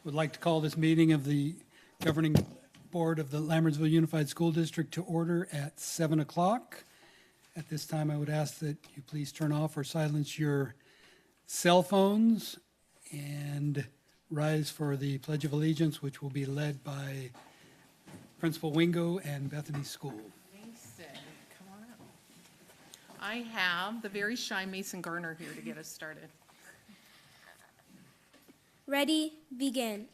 Would like to call this meeting of the Governing Board of the Lammersville Unified School District to order at 7 o'clock. At this time, I would ask that you please turn off or silence your cell phones and rise for the Pledge of Allegiance, which will be led by Principal Wingo and Bethany School. Mason, come on up. I have the very shy Mason Garner here to get us started. Ready, begin.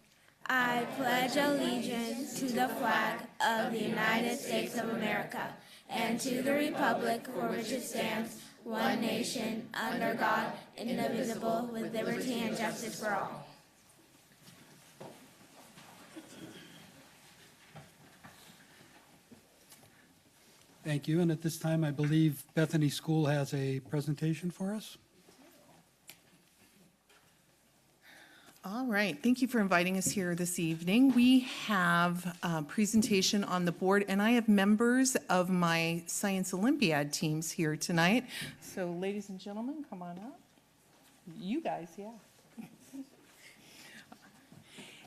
I pledge allegiance to the flag of the United States of America and to the republic for which it stands, one nation, under God, indivisible, with liberty and justice for all. Thank you. And at this time, I believe Bethany School has a presentation for us. All right, thank you for inviting us here this evening. We have a presentation on the board, and I have members of my Science Olympiad teams here tonight. So ladies and gentlemen, come on up. You guys, yeah.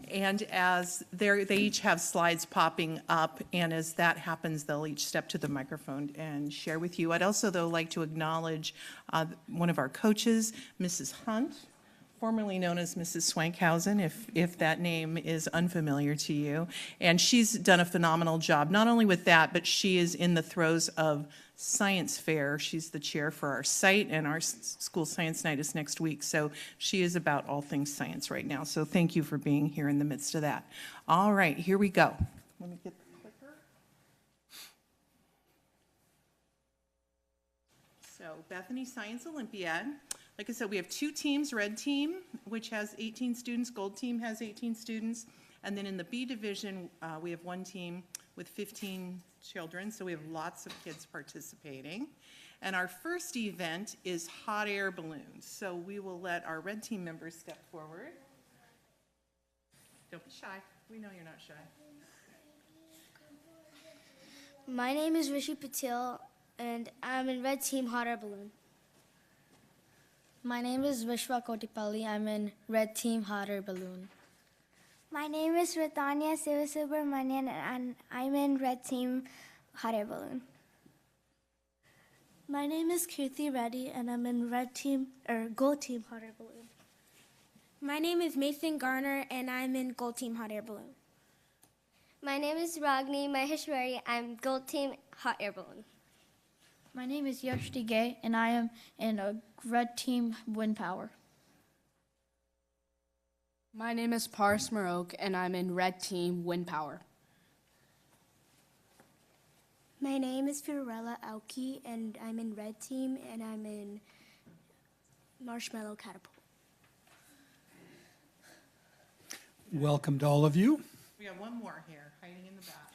And as they each have slides popping up, and as that happens, they'll each step to the microphone and share with you. I'd also, though, like to acknowledge one of our coaches, Mrs. Hunt, formerly known as Mrs. Swankhausen, if that name is unfamiliar to you. And she's done a phenomenal job, not only with that, but she is in the throes of science fair. She's the chair for our site, and our school science night is next week. So she is about all things science right now. So thank you for being here in the midst of that. All right, here we go. Let me get the clicker. So Bethany Science Olympiad. Like I said, we have two teams, red team, which has 18 students, gold team has 18 students, and then in the B division, we have one team with 15 children, so we have lots of kids participating. And our first event is hot air balloons, so we will let our red team members step forward. Don't be shy. We know you're not shy. My name is Rishi Patil, and I'm in red team hot air balloon. My name is Vishwa Kotipalli. I'm in red team hot air balloon. My name is Ritanya Sivasubramanian, and I'm in red team hot air balloon. My name is Kirti Reddy, and I'm in gold team hot air balloon. My name is Mason Garner, and I'm in gold team hot air balloon. My name is Ragni Maheshwari. I'm gold team hot air balloon. My name is Yoshti Gay, and I am in a red team wind power. My name is Paris Marok, and I'm in red team wind power. My name is Fiorella Auki, and I'm in red team, and I'm in marshmallow catapult. Welcome to all of you. We got one more here, hiding in the back.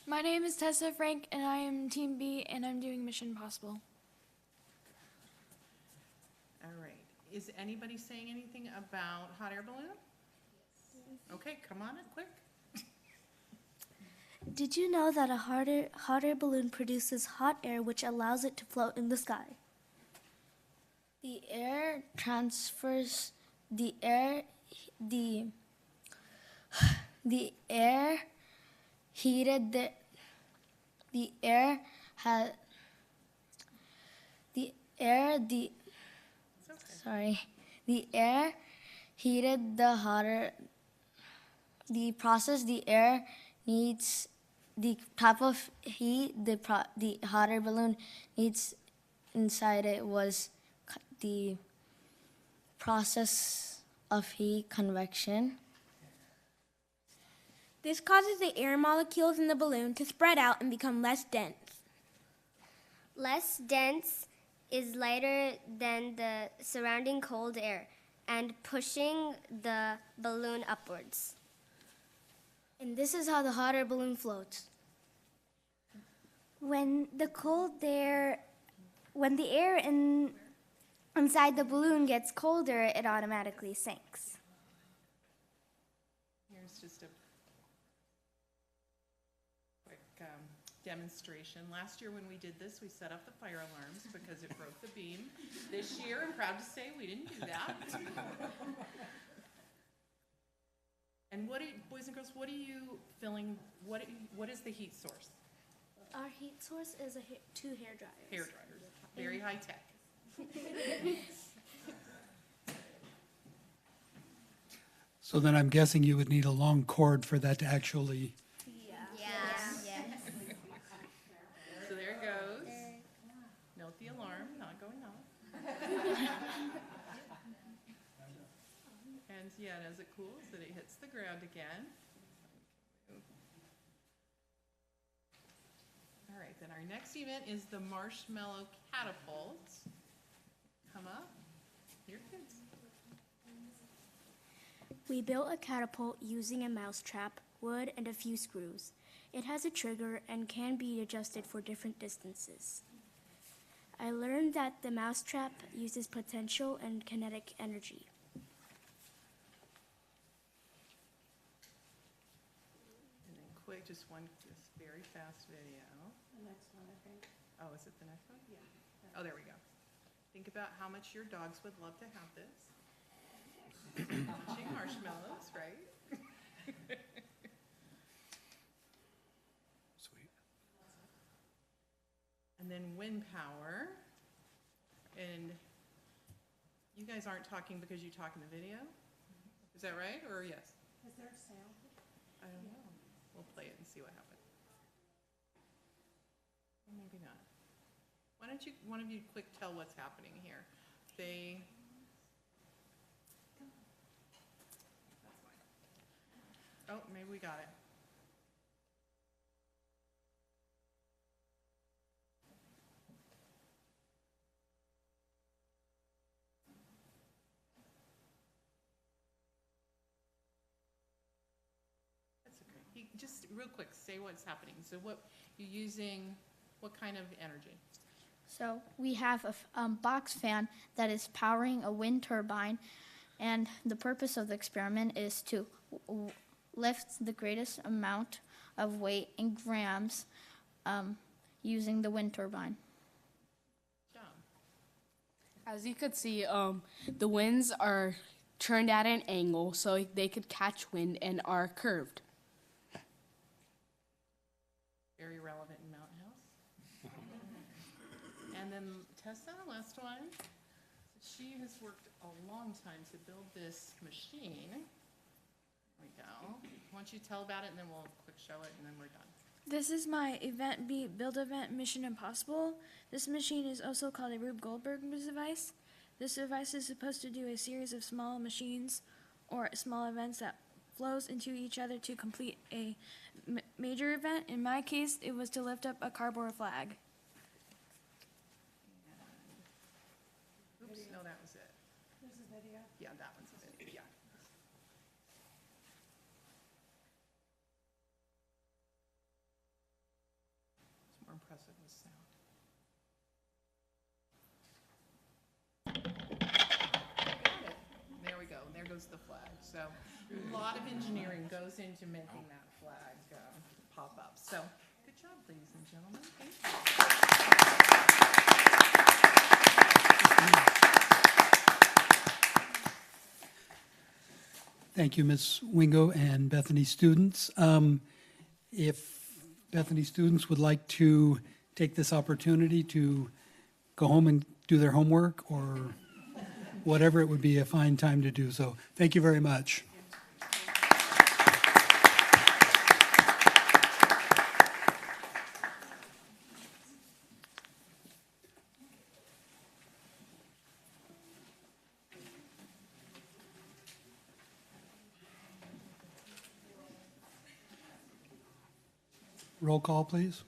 My name is Tessa Frank, and I am Team B, and I'm doing Mission Impossible. All right. Is anybody saying anything about hot air balloon? Okay, come on in quick. Did you know that a hot air balloon produces hot air which allows it to float in the sky? The air transfers, the air heated the air had the air the sorry the air heated the hotter the process the air needs the type of heat the hot air balloon needs inside it was the process of heat convection. This causes the air molecules in the balloon to spread out and become less dense. Less dense is lighter than the surrounding cold air and pushing the balloon upwards. And this is how the hot air balloon floats. When the air inside the balloon gets colder, it automatically sinks. Here's just a quick demonstration. Last year when we did this, we set up the fire alarms because it broke the beam. This year, I'm proud to say we didn't do that. boys and girls, what are you filling, what is the heat source? Our heat source is two hair dryers. Hair dryers, very high tech. So then I'm guessing you would need a long cord for that to actually, So there it goes. Note the alarm, not going off. And yeah, and as it cools, then it hits the ground again. All right, then our next event is the marshmallow catapult. Come up, here it is. We built a catapult using a mousetrap, wood, and a few screws. It has a trigger and can be adjusted for different distances. I learned that the mousetrap uses potential and kinetic energy. And then quick, just very fast video. The next one, I think. Oh, is it the next one? Yeah. Oh, there we go. Think about how much your dogs would love to have this. Munching marshmallows, right? sweet. And then wind power. And you guys aren't talking because you talk in the video? Is that right, or yes? Is there sound? I don't know. We'll play it and see what happens. Or maybe not. Why don't you, one of you quick tell what's happening here? Oh, maybe we got it. That's okay. Just real quick, say what's happening. So what, you're using, what kind of energy? So we have a box fan that is powering a wind turbine, and the purpose of the experiment is to lift the greatest amount of weight in grams using the wind turbine. John. As you could see, the winds are turned at an angle so they could catch wind and are curved. Very relevant in Mountain House. And then Tessa, last one. She has worked a long time to build this machine. There we go. Why don't you tell about it, and then we'll quick show it, and then we're done. This is my build event Mission Impossible. This machine is also called a Rube Goldberg device. This device is supposed to do a series of small machines or small events that flows into each other to complete a major event. In my case, it was to lift up a cardboard flag. Oops, no, that was it. There's a video. Yeah, that one's it, yeah. It's more impressive with sound. There we go, and there goes the flag. So a lot of engineering goes into making that flag pop up. So good job, ladies and gentlemen. Thank you. Thank you, Ms. Wingo and Bethany students. If Bethany students would like to take this opportunity to go home and do their homework or whatever, it would be a fine time to do so. Thank you very much. Roll call, please.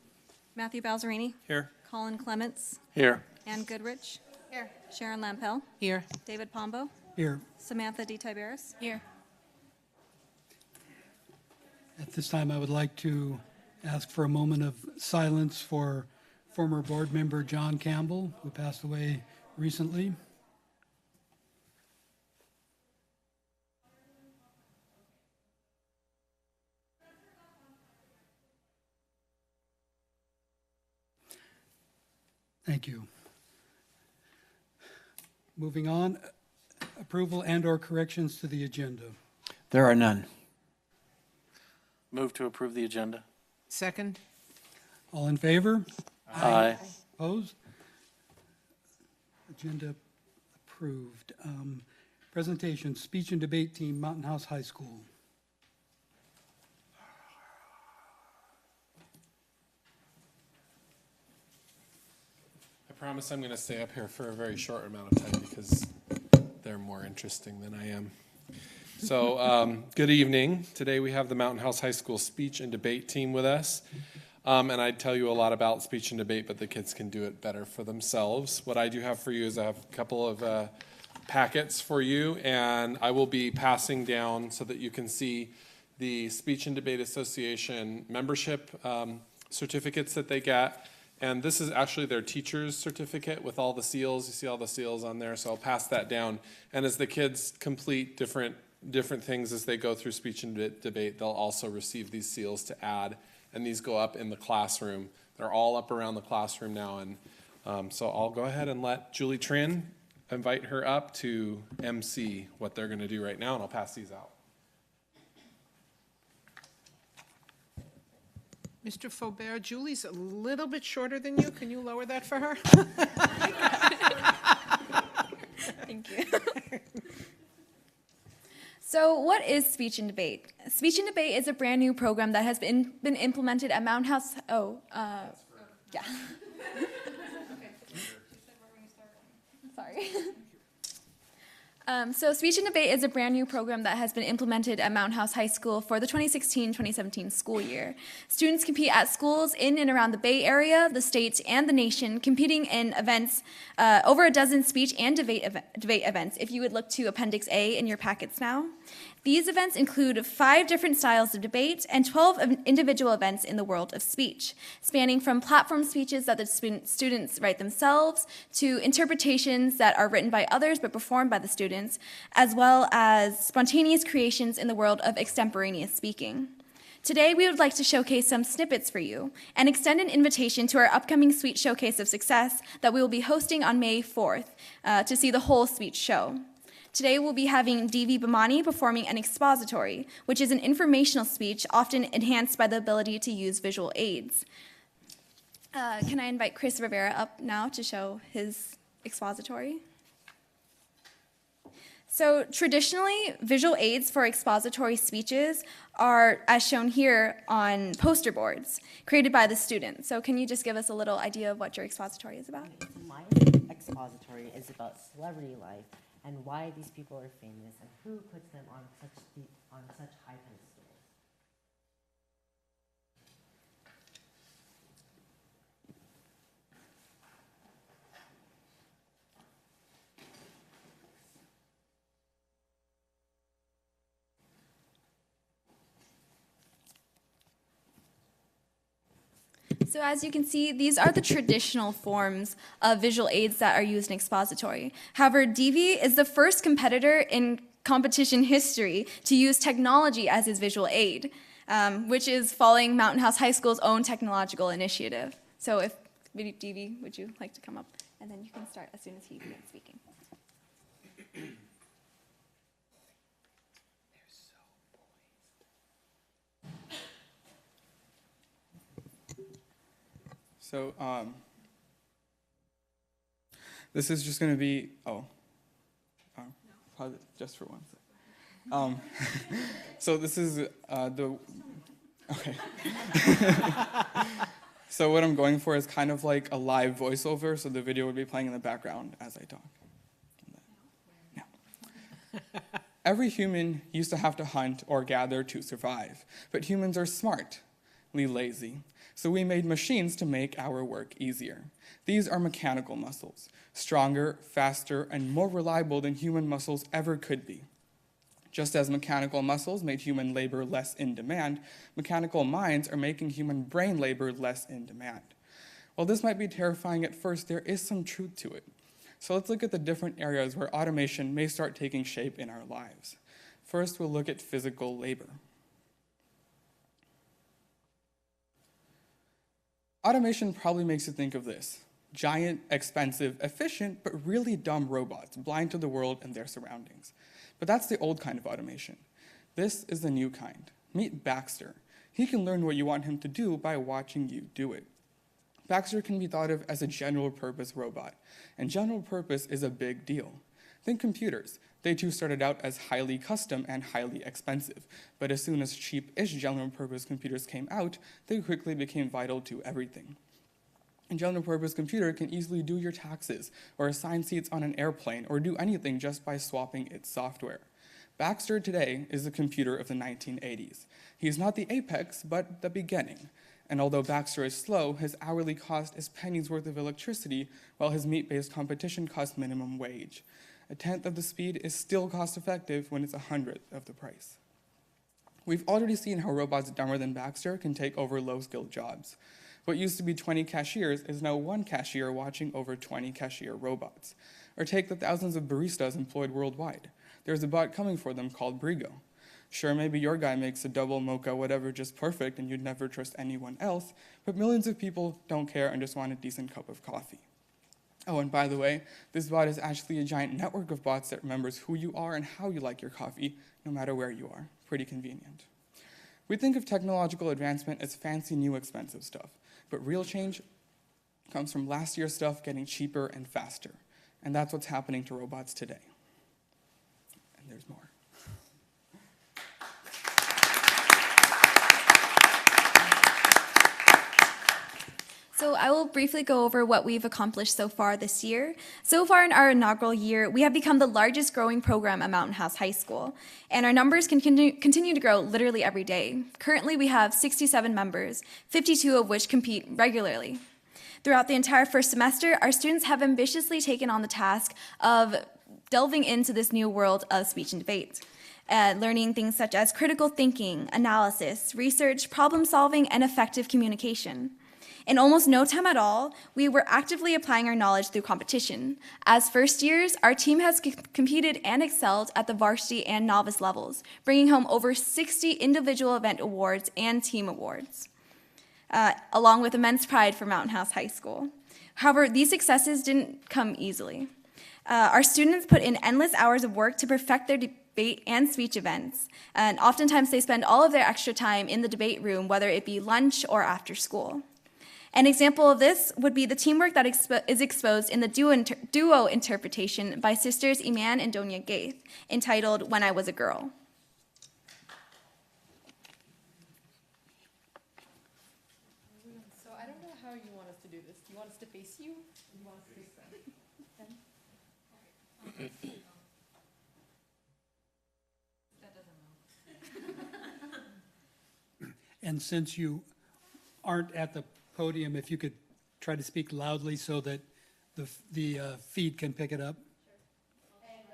Matthew Balzerini. Here. Colin Clements. Here. Ann Goodrich. Here. Sharon Lampel. Here. David Pombo. Here. Samantha D. Tiberis. Here. At this time, I would like to ask for a moment of silence for former board member John Campbell, who passed away recently. Thank you. Moving on, approval and/or corrections to the agenda. There are none. Move to approve the agenda. Second? All in favor? Aye. Opposed? Agenda approved. Presentation, speech and debate team, Mountain House High School. I promise I'm going to stay up here for a very short amount of time because they're more interesting than I am. So, good evening. Today we have the Mountain House High School speech and debate team with us. And I'd tell you a lot about speech and debate, but the kids can do it better for themselves. What I do have for you is I have a couple of packets for you, and I will be passing down so that you can see the Speech and Debate Association membership certificates that they get. And this is actually their teacher's certificate with all the seals. You see all the seals on there, so I'll pass that down. And as the kids complete different things as they go through speech and debate, they'll also receive these seals to add. And these go up in the classroom. They're all up around the classroom now. And so I'll go ahead and let Julie Trin invite her up to MC what they're going to do right now, and I'll pass these out. Mr. Faubert, Julie's a little bit shorter than you. Can you lower that for her? Thank you. So what is speech and debate? Speech and debate is a brand new program that has been implemented at Mountain House. Yeah. Sorry. So speech and debate is a brand new program that has been implemented at Mountain House High School for the 2016-2017 school year. Students compete at schools in and around the Bay Area, the state, and the nation, competing in events, over a dozen speech and debate events, if you would look to Appendix A in your packets now. These events include 5 different styles of debate and 12 individual events in the world of speech, spanning from platform speeches that the students write themselves to interpretations that are written by others but performed by the students, as well as spontaneous creations in the world of extemporaneous speaking. Today, we would like to showcase some snippets for you and extend an invitation to our upcoming Speech Showcase of Success that we will be hosting on May 4th to see the whole speech show. Today we'll be having D.V. Bamani performing an expository, which is an informational speech often enhanced by the ability to use visual aids. Can I invite Chris Rivera up now to show his expository? So traditionally, visual aids for expository speeches are, as shown here, on poster boards created by the students. So can you just give us a little idea of what your expository is about? My expository is about celebrity life and why these people are famous and who puts them on such high pedestals. So as you can see, these are the traditional forms of visual aids that are used in expository. However, DV is the first competitor in competition history to use technology as his visual aid, which is following Mountain House High School's own technological initiative. So if DV, would you like to come up? And then you can start as soon as he begins speaking. So this is just going to be, pause it just for 1 second. So this is okay. So what I'm going for is kind of like a live voiceover, so the video would be playing in the background as I talk. Now. Every human used to have to hunt or gather to survive, but humans are smartly lazy. So we made machines to make our work easier. These are mechanical muscles, stronger, faster, and more reliable than human muscles ever could be. Just as mechanical muscles made human labor less in demand, mechanical minds are making human brain labor less in demand. While this might be terrifying at first, there is some truth to it. So let's look at the different areas where automation may start taking shape in our lives. First, we'll look at physical labor. Automation probably makes you think of this: giant, expensive, efficient, but really dumb robots, blind to the world and their surroundings. But that's the old kind of automation. This is the new kind. Meet Baxter. He can learn what you want him to do by watching you do it. Baxter can be thought of as a general-purpose robot, and general purpose is a big deal. Think computers. They too started out as highly custom and highly expensive, but as soon as cheap-ish general-purpose computers came out, they quickly became vital to everything. A general-purpose computer can easily do your taxes, or assign seats on an airplane, or do anything just by swapping its software. Baxter today is the computer of the 1980s. He is not the apex, but the beginning. And although Baxter is slow, his hourly cost is pennies worth of electricity, while his meat-based competition costs minimum wage. A tenth of the speed is still cost-effective when it's 100th of the price. We've already seen how robots dumber than Baxter can take over low-skilled jobs. What used to be 20 cashiers is now one cashier watching over 20 cashier robots. Or take the thousands of baristas employed worldwide. There's a bot coming for them called Brigo. Sure, maybe your guy makes a double mocha whatever just perfect and you'd never trust anyone else, but millions of people don't care and just want a decent cup of coffee. Oh, and by the way, this bot is actually a giant network of bots that remembers who you are and how you like your coffee, no matter where you are. Pretty convenient. We think of technological advancement as fancy, new, expensive stuff, but real change comes from last year's stuff getting cheaper and faster. And that's what's happening to robots today. And there's more. So I will briefly go over what we've accomplished so far this year. So far in our inaugural year, we have become the largest growing program at Mountain House High School, and our numbers can continue to grow literally every day. Currently, we have 67 members, 52 of which compete regularly. Throughout the entire first semester, our students have ambitiously taken on the task of delving into this new world of speech and debate. Learning things such as critical thinking, analysis, research, problem solving, and effective communication. In almost no time at all, we were actively applying our knowledge through competition. As first years, our team has competed and excelled at the varsity and novice levels, bringing home over 60 individual event awards and team awards, along with immense pride for Mountain House High School. However, these successes didn't come easily. Our students put in endless hours of work to perfect their debate and speech events, and oftentimes they spend all of their extra time in the debate room, whether it be lunch or after school. An example of this would be the teamwork that is exposed in the duo interpretation by sisters Iman and Donia Gaith, entitled When I Was a Girl. So I don't know how you want us to do this. Do you want us to face you? Or do you want us to face them? That doesn't move. And since you aren't at the podium, if you could try to speak loudly so that the feed can pick it up. And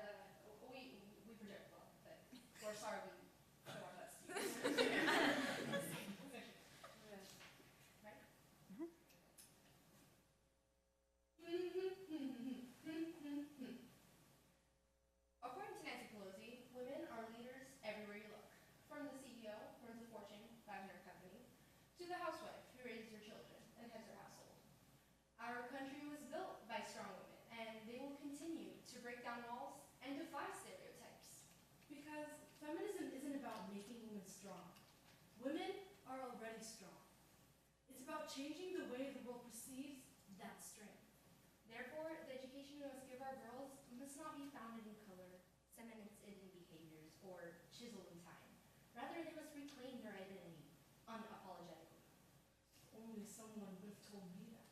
we project well, but we're sorry we show our best to you. Right? According to Nancy Pelosi, women are leaders everywhere you look. From the CEO, who runs a Fortune 500 company, to the housewife who raises her children and heads her household. Our country was built by strong women, and they will continue to break down walls and defy stereotypes. Because feminism isn't about making women strong. Women are already strong. It's about changing the way the world perceives that strength. Therefore, the education we must give our girls must not be founded in color, cemented in behaviors, or chiseled in time. Rather, they must reclaim their identity unapologetically. Only someone would have told me that.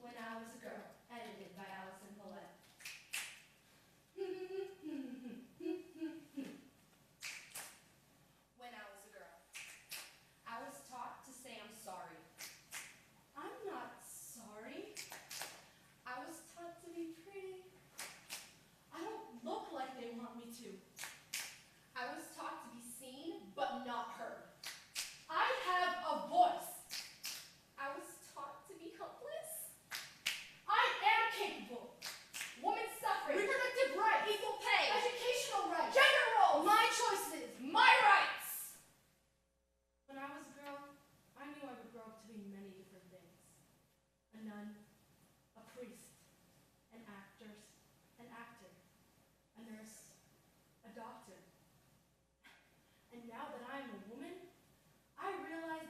When I Was a Girl, edited by Allison Paulette. When I was a girl, I was taught to say I'm sorry. I'm not sorry. I was taught to be pretty. I don't look like they want me to. I was taught to be seen, but not heard. I have a voice. I was taught to be helpless. I am capable. Women's suffrage. Reproductive rights. Equal pay. Educational rights. Gender roles. My choices. My rights. When I was a girl, I knew I would grow up to be many different things. A nun, a priest, an actor, a nurse, a doctor. And now that I am a woman, I realize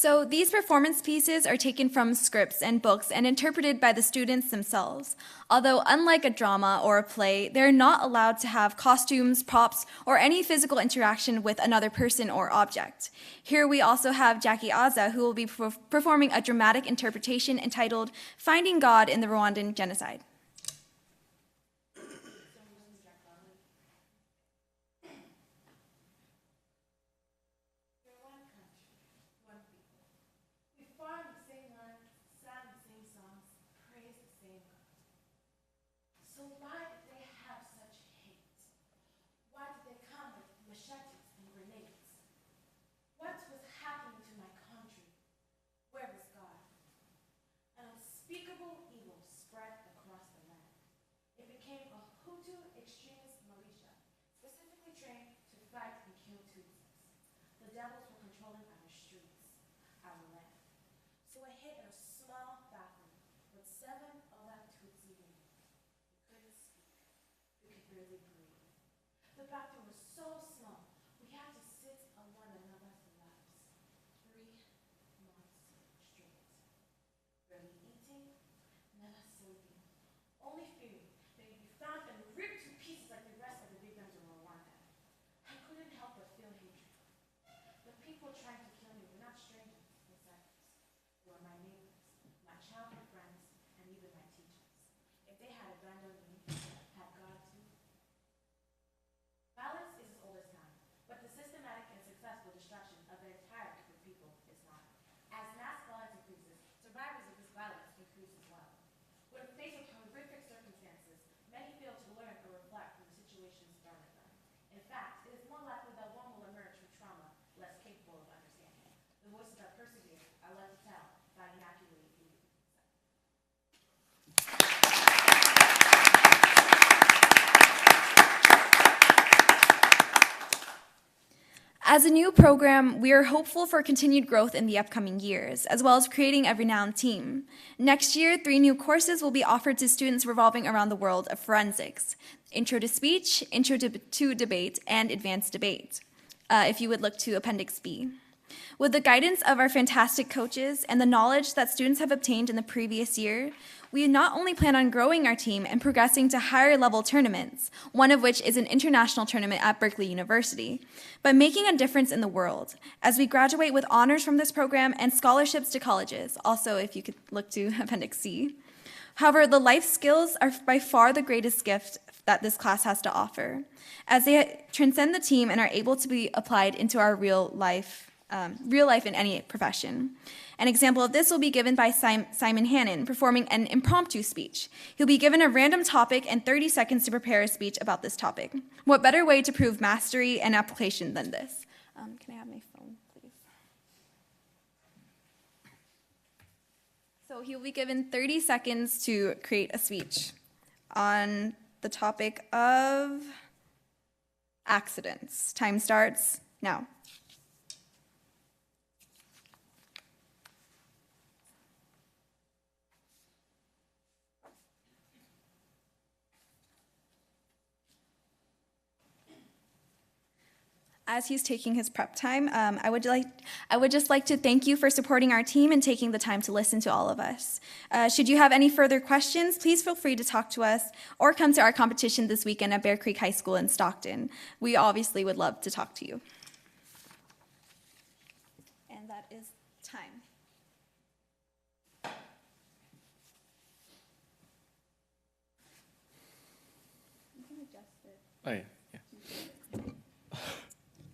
So these performance pieces are taken from scripts and books and interpreted by the students themselves. Although unlike a drama or a play, they're not allowed to have costumes, props, or any physical interaction with another person or object. Here we also have Jackie Aza, who will be performing a dramatic interpretation entitled Finding God in the Rwandan Genocide. So why did they have such hate? Why did they come with machetes and grenades? What was happening to my country? Where was God? An unspeakable evil spread across the land. It became a Hutu extremist militia, specifically trained to fight and kill Tutsis. The devils were controlling our streets, our land. So I hid in a small bathroom with 7 other Tutsi women. We could barely breathe. The bathroom was so small, we had to sit on one another's laps. 3 months straight. Barely eating, never sleeping. Only fearing that you'd be found and ripped to pieces like the rest of the victims in Rwanda. I couldn't help but feel hatred. The people trying to kill me were not strangers or seconds. They were my neighbors, my childhood friends, and even my teachers. If they had abandoned me, had God too? Violence is as old as time, but the systematic and successful destruction of the entire group of people is not. As mass violence increases, survivors of this violence increase as well. When faced with horrific circumstances, many fail to learn or reflect from the situations thrown at them. In fact, it is more likely that one will emerge from trauma less capable of understanding. The voices that persevere are left to tell by inaccurately viewed. As a new program, we are hopeful for continued growth in the upcoming years, as well as creating a renowned team. Next year, 3 new courses will be offered to students revolving around the world of forensics: Intro to Speech, Intro to Debate, and Advanced Debate, if you would look to Appendix B. With the guidance of our fantastic coaches and the knowledge that students have obtained in the previous year, we not only plan on growing our team and progressing to higher level tournaments, one of which is an international tournament at Berkeley University, but making a difference in the world as we graduate with honors from this program and scholarships to colleges, also if you could look to Appendix C. However, the life skills are by far the greatest gift that this class has to offer, as they transcend the team and are able to be applied into our real life in any profession. An example of this will be given by Simon Hannon, performing an impromptu speech. He'll be given a random topic and 30 seconds to prepare a speech about this topic. What better way to prove mastery and application than this? Can I have my phone, please? So he'll be given 30 seconds to create a speech on the topic of accidents. Time starts now. As he's taking his prep time, I would just like to thank you for supporting our team and taking the time to listen to all of us. Should you have any further questions, please feel free to talk to us or come to our competition this weekend at Bear Creek High School in Stockton. We obviously would love to talk to you. And that is time. You can adjust it. Oh, yeah.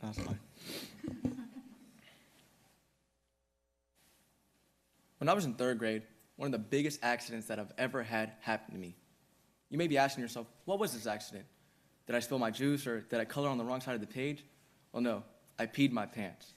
That's fine. When I was in 3rd grade, one of the biggest accidents that I've ever had happened to me. You may be asking yourself, what was this accident? Did I spill my juice or did I color on the wrong side of the page? Well, no, I peed my pants.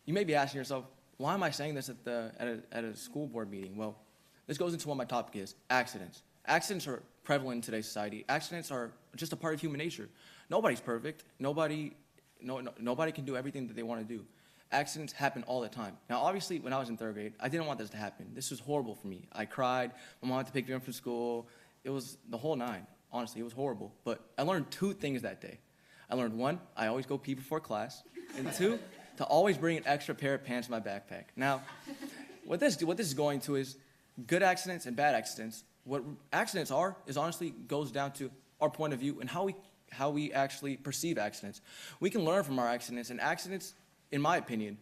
You may be asking yourself, why am I saying this at a school board meeting? Well, this goes into what my topic is, accidents. Accidents are prevalent in today's society. Accidents are just a part of human nature. Nobody's perfect. Nobody can do everything that they want to do. Accidents happen all the time. Now, obviously, when I was in 3rd grade, I didn't want this to happen. This was horrible for me. I cried. My mom had to pick me up from school. It was the whole 9. Honestly, it was horrible. But I learned 2 things that day. I learned 1, I always go pee before class. And 2, to always bring an extra pair of pants in my backpack. Now, what this is going to is good accidents and bad accidents. What accidents are is honestly goes down to our point of view and how we actually perceive accidents. We can learn from our accidents, and accidents, in my opinion,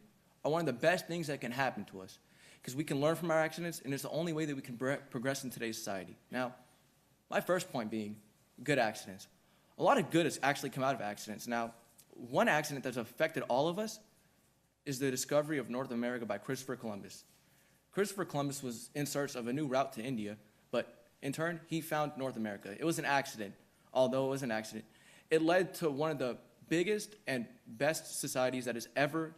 are one of the best things that can happen to us, because we can learn from our accidents, and it's the only way that we can progress in today's society. Now, my first point being good accidents. A lot of good has actually come out of accidents. Now, one accident that's affected all of us is the discovery of North America by Christopher Columbus. Christopher Columbus was in search of a new route to India, but in turn, he found North America. It was an accident. Although it was an accident, it led to one of the biggest and best societies that has ever,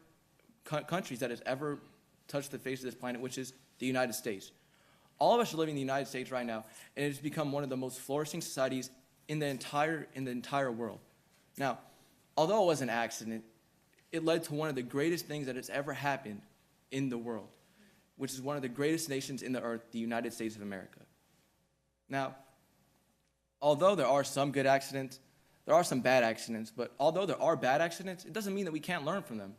countries that has ever touched the face of this planet, which is the United States. All of us are living in the United States right now, and it has become one of the most flourishing societies in the entire world. Now, although it was an accident, it led to one of the greatest things that has ever happened in the world, which is one of the greatest nations in the earth, the United States of America. Now, although there are some good accidents, there are some bad accidents, but although there are bad accidents, it doesn't mean that we can't learn from them.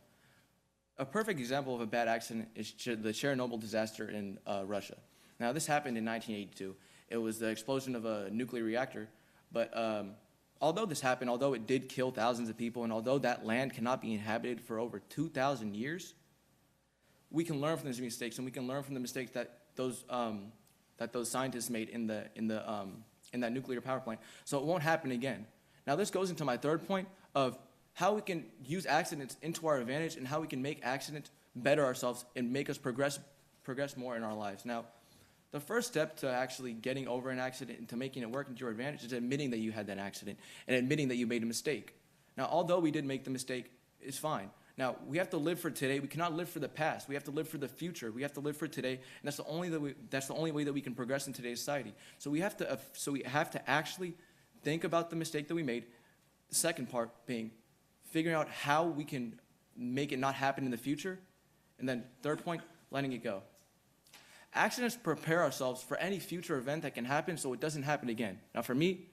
A perfect example of a bad accident is the Chernobyl disaster in Russia. Now, this happened in 1982. It was the explosion of a nuclear reactor, but although this happened, although it did kill thousands of people, and although that land cannot be inhabited for over 2,000 years, we can learn from those mistakes, and we can learn from the mistakes that those scientists made in that nuclear power plant, so it won't happen again. Now, this goes into my third point of how we can use accidents into our advantage and how we can make accidents better ourselves and make us progress more in our lives. Now, the first step to actually getting over an accident and to making it work into your advantage is admitting that you had that accident and admitting that you made a mistake. Now, although we did make the mistake, it's fine. Now, we have to live for today. We cannot live for the past. We have to live for the future. We have to live for today, and that's the only way that we can progress in today's society. So we have to actually think about the mistake that we made. The second part being figuring out how we can make it not happen in the future, and then third point, letting it go. Accidents prepare ourselves for any future event that can happen so it doesn't happen again. Now, for me,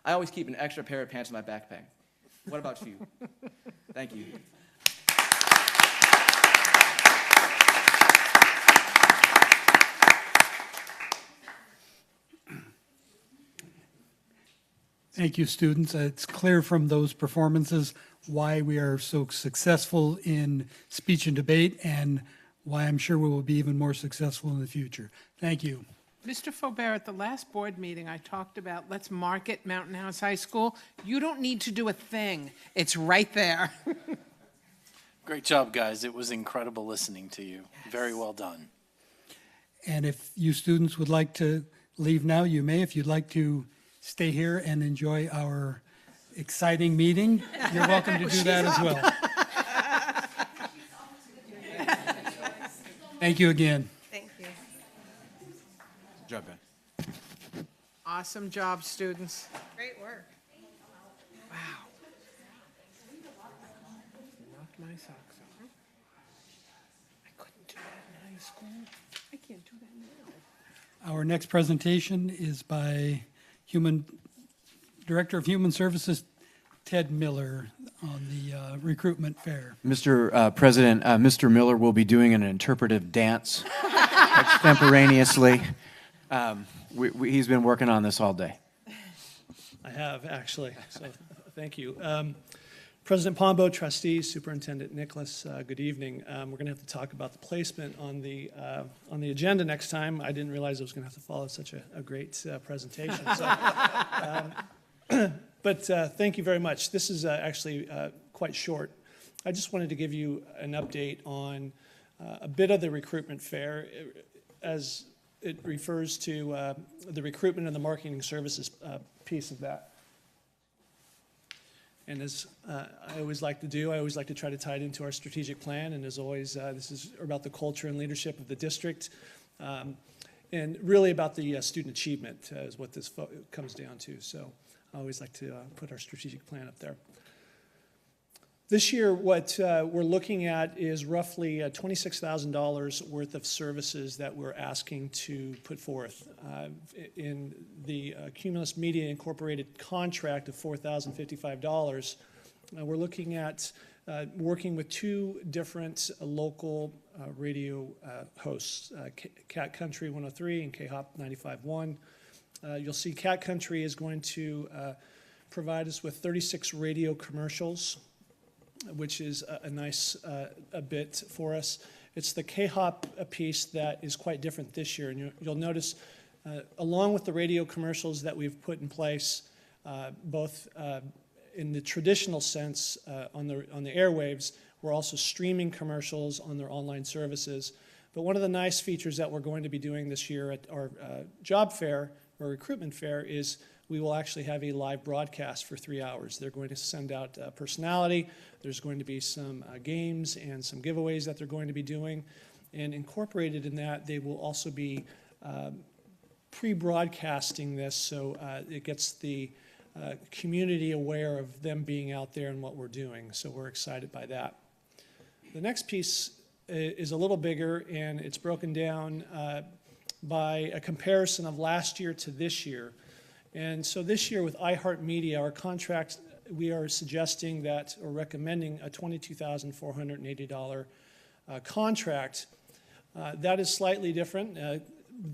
I always keep an extra pair of pants in my backpack. What about you? Thank you. Thank you, students. It's clear from those performances why we are so successful in speech and debate and why I'm sure we will be even more successful in the future. Thank you. Mr. Faubert, at the last board meeting, I talked about let's market Mountain House High School. You don't need to do a thing. It's right there. Great job, guys. It was incredible listening to you. Yes. Very well done. And if you students would like to leave now, you may. If you'd like to stay here and enjoy our exciting meeting, you're welcome to do that as well. Thank you again. Thank you. Good job, Ben. Awesome job, students. Great work. Wow. Knocked my socks off. I couldn't do that in high school. I can't do that now. Our next presentation is by Director of Human Services, Ted Miller, on the recruitment fair. Mr. President, Mr. Miller will be doing an interpretive dance extemporaneously. He's been working on this all day. I have, actually, so thank you. President Pombo, trustees, Superintendent Nicholas, good evening. We're going to have to talk about the placement on the agenda next time. I didn't realize I was going to have to follow such a great presentation. So, but thank you very much. This is actually quite short. I just wanted to give you an update on a bit of the recruitment fair as it refers to the recruitment and the marketing services piece of that. And as I always like to do, I always like to try to tie it into our strategic plan. And as always, this is about the culture and leadership of the district. And really about the student achievement is what this comes down to. So I always like to put our strategic plan up there. This year, what we're looking at is roughly $26,000 worth of services that we're asking to put forth. In the Cumulus Media Incorporated contract of $4,055, We're looking at working with two different local radio hosts, Cat Country 103 and K-Hop 95.1. You'll see Cat Country is going to provide us with 36 radio commercials, which is a nice a bit for us. It's the K-Hop piece that is quite different this year, and you'll notice along with the radio commercials that we've put in place, both in the traditional sense on the airwaves, we're also streaming commercials on their online services. But one of the nice features that we're going to be doing this year at our job fair or recruitment fair is we will actually have a live broadcast for 3 hours. They're going to send out personality. There's going to be some games and some giveaways that they're going to be doing. And incorporated in that, they will also be pre-broadcasting this so it gets the community aware of them being out there and what we're doing. So we're excited by that. The next piece is a little bigger, and it's broken down by a comparison of last year to this year. And so this year with iHeartMedia, our contract, we are suggesting that, or recommending a $22,480 contract. That is slightly different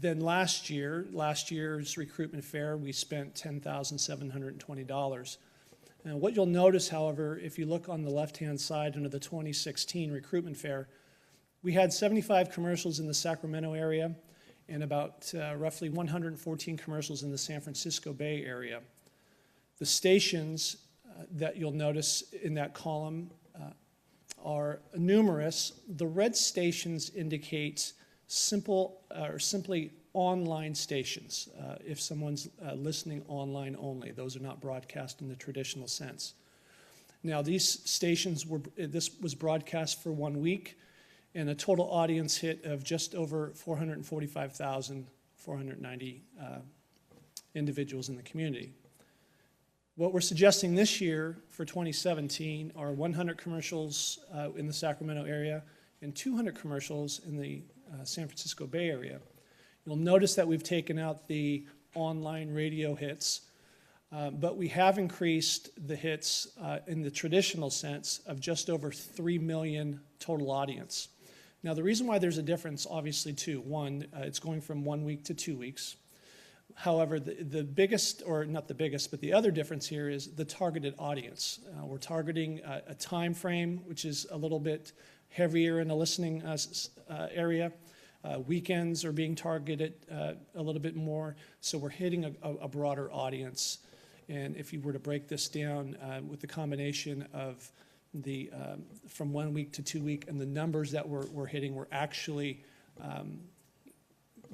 than last year. Last year's recruitment fair, we spent $10,720. What you'll notice, however, if you look on the left-hand side under the 2016 recruitment fair, we had 75 commercials in the Sacramento area and about roughly 114 commercials in the San Francisco Bay Area. The stations that you'll notice in that column are numerous. The red stations indicate simply online stations. If someone's listening online only, those are not broadcast in the traditional sense. Now, these stations this was broadcast for 1 week, and a total audience hit of just over 445,490 individuals in the community. What we're suggesting this year for 2017 are 100 commercials in the Sacramento area and 200 commercials in the San Francisco Bay Area. You'll notice that we've taken out the online radio hits, but we have increased the hits in the traditional sense of just over 3 million total audience. Now, the reason why there's a difference, obviously, two. One, it's going from 1 week to 2 weeks. However, the biggest, or not the biggest, but the other difference here is the targeted audience. We're targeting a time frame, which is a little bit heavier in the listening area. Weekends are being targeted a little bit more, so we're hitting a broader audience. And if you were to break this down with the combination of the from 1 week to 2 week and the numbers that we're hitting, we're actually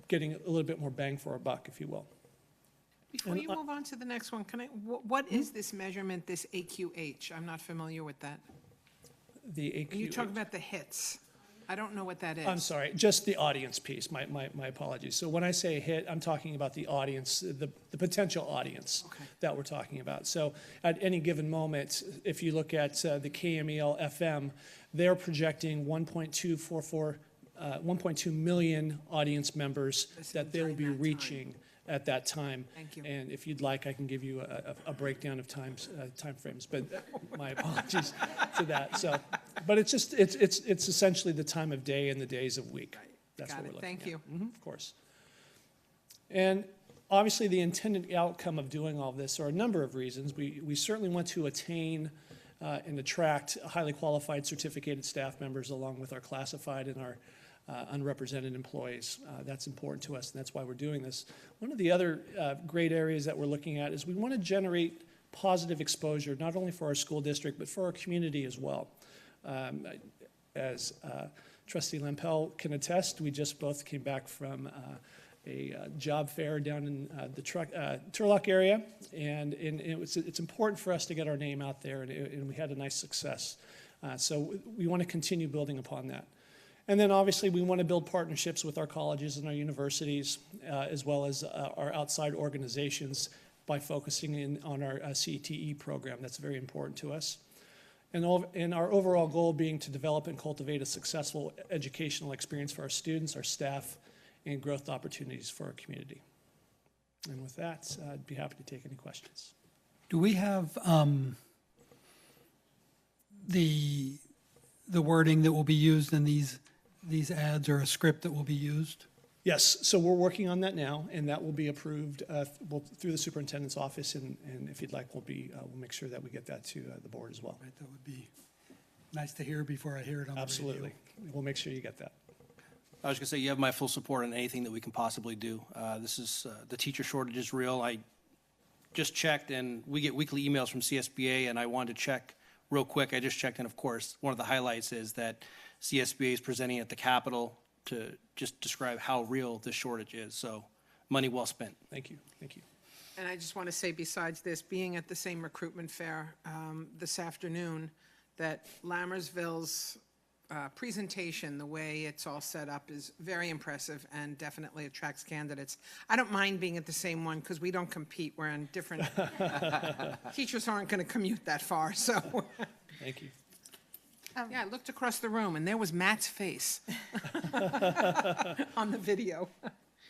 getting a little bit more bang for our buck, if you will. Before you move on to the next one, what is this measurement, this AQH? I'm not familiar with that. The AQH. And you talk about the hits. I don't know what that is. I'm sorry, just the audience piece, my apologies. So when I say hit, I'm talking about the audience, the potential audience that we're talking about. So at any given moment, if you look at the KMEL FM, they're projecting 1.2 million audience members that they will be reaching at that time. Thank you. And if you'd like, I can give you a breakdown of time frames, but my apologies to that. So, but it's just, it's essentially the time of day and the days of week. That's what we're looking at. Thank you. Of course. And obviously the intended outcome of doing all this are a number of reasons. We certainly want to attain and attract highly qualified certificated staff members along with our classified and our unrepresented employees. That's important to us, and that's why we're doing this. One of the other great areas that we're looking at is we want to generate positive exposure, not only for our school district, but for our community as well. As Trustee Lampel can attest, we just both came back from a job fair down in the Turlock area, and it's important for us to get our name out there, and we had a nice success. So we want to continue building upon that. And then obviously we want to build partnerships with our colleges and our universities, as well as our outside organizations by focusing in on our CTE program. That's very important to us. And our overall goal being to develop and cultivate a successful educational experience for our students, our staff, and growth opportunities for our community. And with that, I'd be happy to take any questions. Do we have the wording that will be used in these ads, or a script that will be used? Yes, so we're working on that now, and that will be approved through the superintendent's office, and if you'd like, we'll make sure that we get that to the board as well. Right, that would be nice to hear before I hear it on the radio. Absolutely. We'll make sure you get that. I was going to say, you have my full support on anything that we can possibly do. This is, the teacher shortage is real. I just checked, and we get weekly emails from CSBA, and I wanted to check real quick. I just checked, and of course, one of the highlights is that CSBA is presenting at the Capitol to just describe how real this shortage is. So money well spent. Thank you. Thank you. And I just want to say, besides this, being at the same recruitment fair this afternoon, that Lammersville's presentation, the way it's all set up, is very impressive and definitely attracts candidates. I don't mind being at the same one because we don't compete. We're in different, teachers aren't going to commute that far, so. Thank you. Yeah, I looked across the room and there was Matt's face on the video.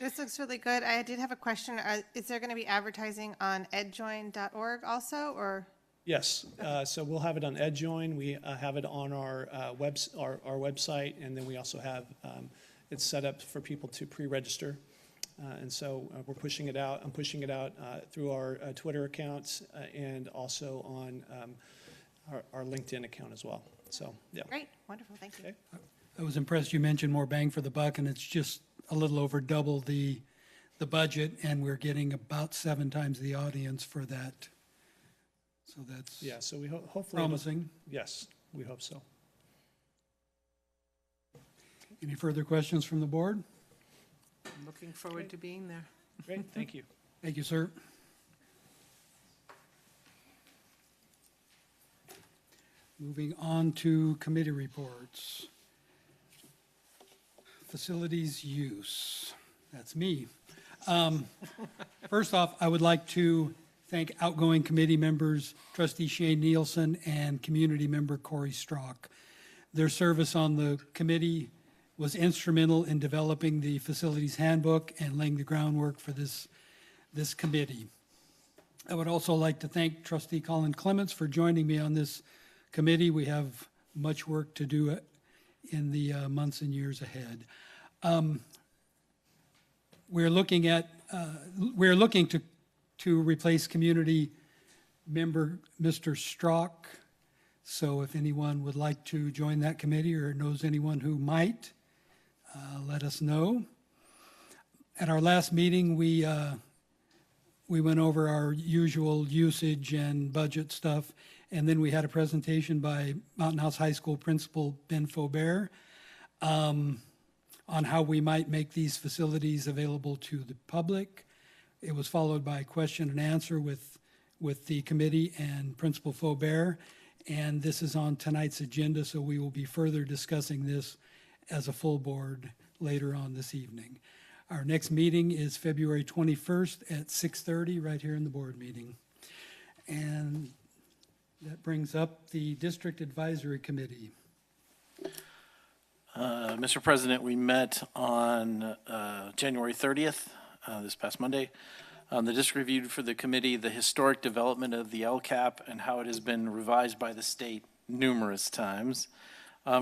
This looks really good. I did have a question. Is there going to be advertising on edjoin.org also, or? Yes, so we'll have it on EdJoin. We have it on our website, and then we also have it set up for people to pre-register. And so we're pushing it out. I'm pushing it out through our Twitter accounts and also on our LinkedIn account as well. So, yeah. Great, wonderful, thank you. Okay. I was impressed you mentioned more bang for the buck, and it's just a little over double the budget, and we're getting about 7 times the audience for that. So that's Yeah, so we hopefully. promising. Yes, we hope so. Any further questions from the board? I'm looking forward to being there. Great, thank you. Thank you, sir. Moving on to committee reports. Facilities use. That's me. First off, I would like to thank outgoing committee members, Trustee Shane Nielsen and community member Corey Strock. Their service on the committee was instrumental in developing the facilities handbook and laying the groundwork for this committee. I would also like to thank Trustee Colin Clements for joining me on this committee. We have much work to do in the months and years ahead. We're looking to replace community member Mr. Strock. So if anyone would like to join that committee or knows anyone who might, let us know. At our last meeting, we went over our usual usage and budget stuff, and then we had a presentation by Mountain House High School Principal Ben Faubert on how we might make these facilities available to the public. It was followed by question and answer with the committee and Principal Faubert, and this is on tonight's agenda, so we will be further discussing this as a full board later on this evening. Our next meeting is February 21st at 6:30 right here in the board meeting. And that brings up the District Advisory Committee. Mr. President, we met on January 30th, this past Monday. The district reviewed for the committee the historic development of the LCAP and how it has been revised by the state numerous times.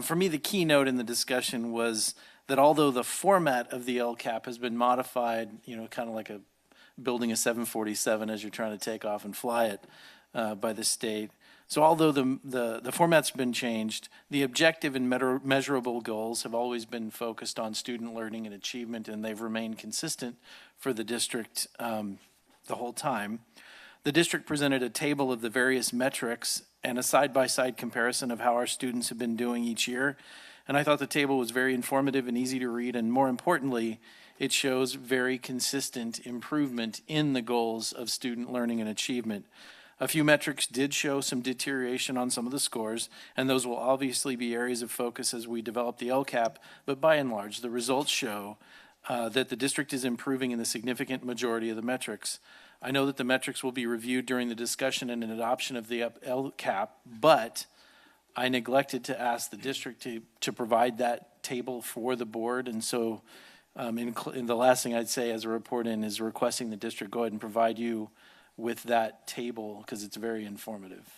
For me, the keynote in the discussion was that although the format of the LCAP has been modified, kind of like building a 747 as you're trying to take off and fly it by the state. So although the format's been changed, the objective and measurable goals have always been focused on student learning and achievement, and they've remained consistent for the district the whole time. The district presented a table of the various metrics and a side-by-side comparison of how our students have been doing each year. And I thought the table was very informative and easy to read, and more importantly, it shows very consistent improvement in the goals of student learning and achievement. A few metrics did show some deterioration on some of the scores, and those will obviously be areas of focus as we develop the LCAP, but by and large, the results show that the district is improving in the significant majority of the metrics. I know that the metrics will be reviewed during the discussion and an adoption of the LCAP, but I neglected to ask the district to provide that table for the board, and so in the last thing I'd say as a report in is requesting the district go ahead and provide you with that table because it's very informative.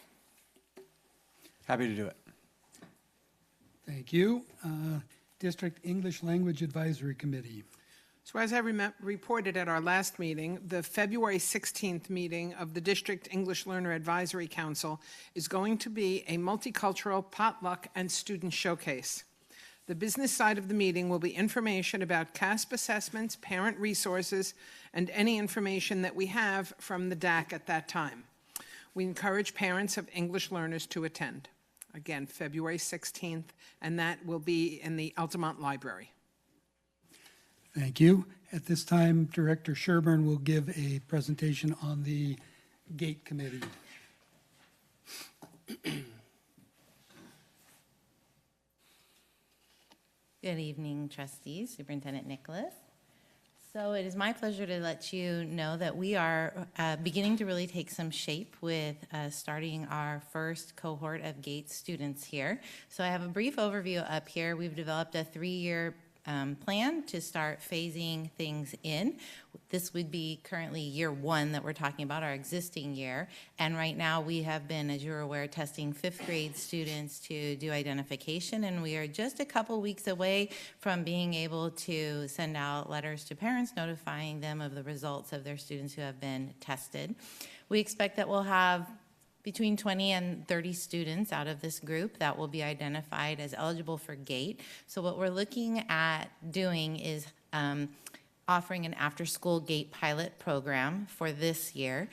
Happy to do it. Thank you. District English Language Advisory Committee. So as I reported at our last meeting, the February 16th meeting of the District English Learner Advisory Council is going to be a multicultural potluck and student showcase. The business side of the meeting will be information about CASP assessments, parent resources, and any information that we have from the DAC at that time. We encourage parents of English learners to attend. Again, February 16th, and that will be in the Altamont Library. Thank you. At this time, Director Sherburne will give a presentation on the Gate Committee. Good evening, trustees, Superintendent Nicholas. So it is my pleasure to let you know that we are beginning to really take some shape with starting our first cohort of GATE students here. So I have a brief overview up here. We've developed a 3-year plan to start phasing things in. This would be currently year 1 that we're talking about, our existing year. And right now we have been, as you're aware, testing 5th grade students to do identification. And we are just a couple weeks away from being able to send out letters to parents notifying them of the results of their students who have been tested. We expect that we'll have between 20 and 30 students out of this group that will be identified as eligible for GATE. So what we're looking at doing is offering an after-school GATE pilot program for this year.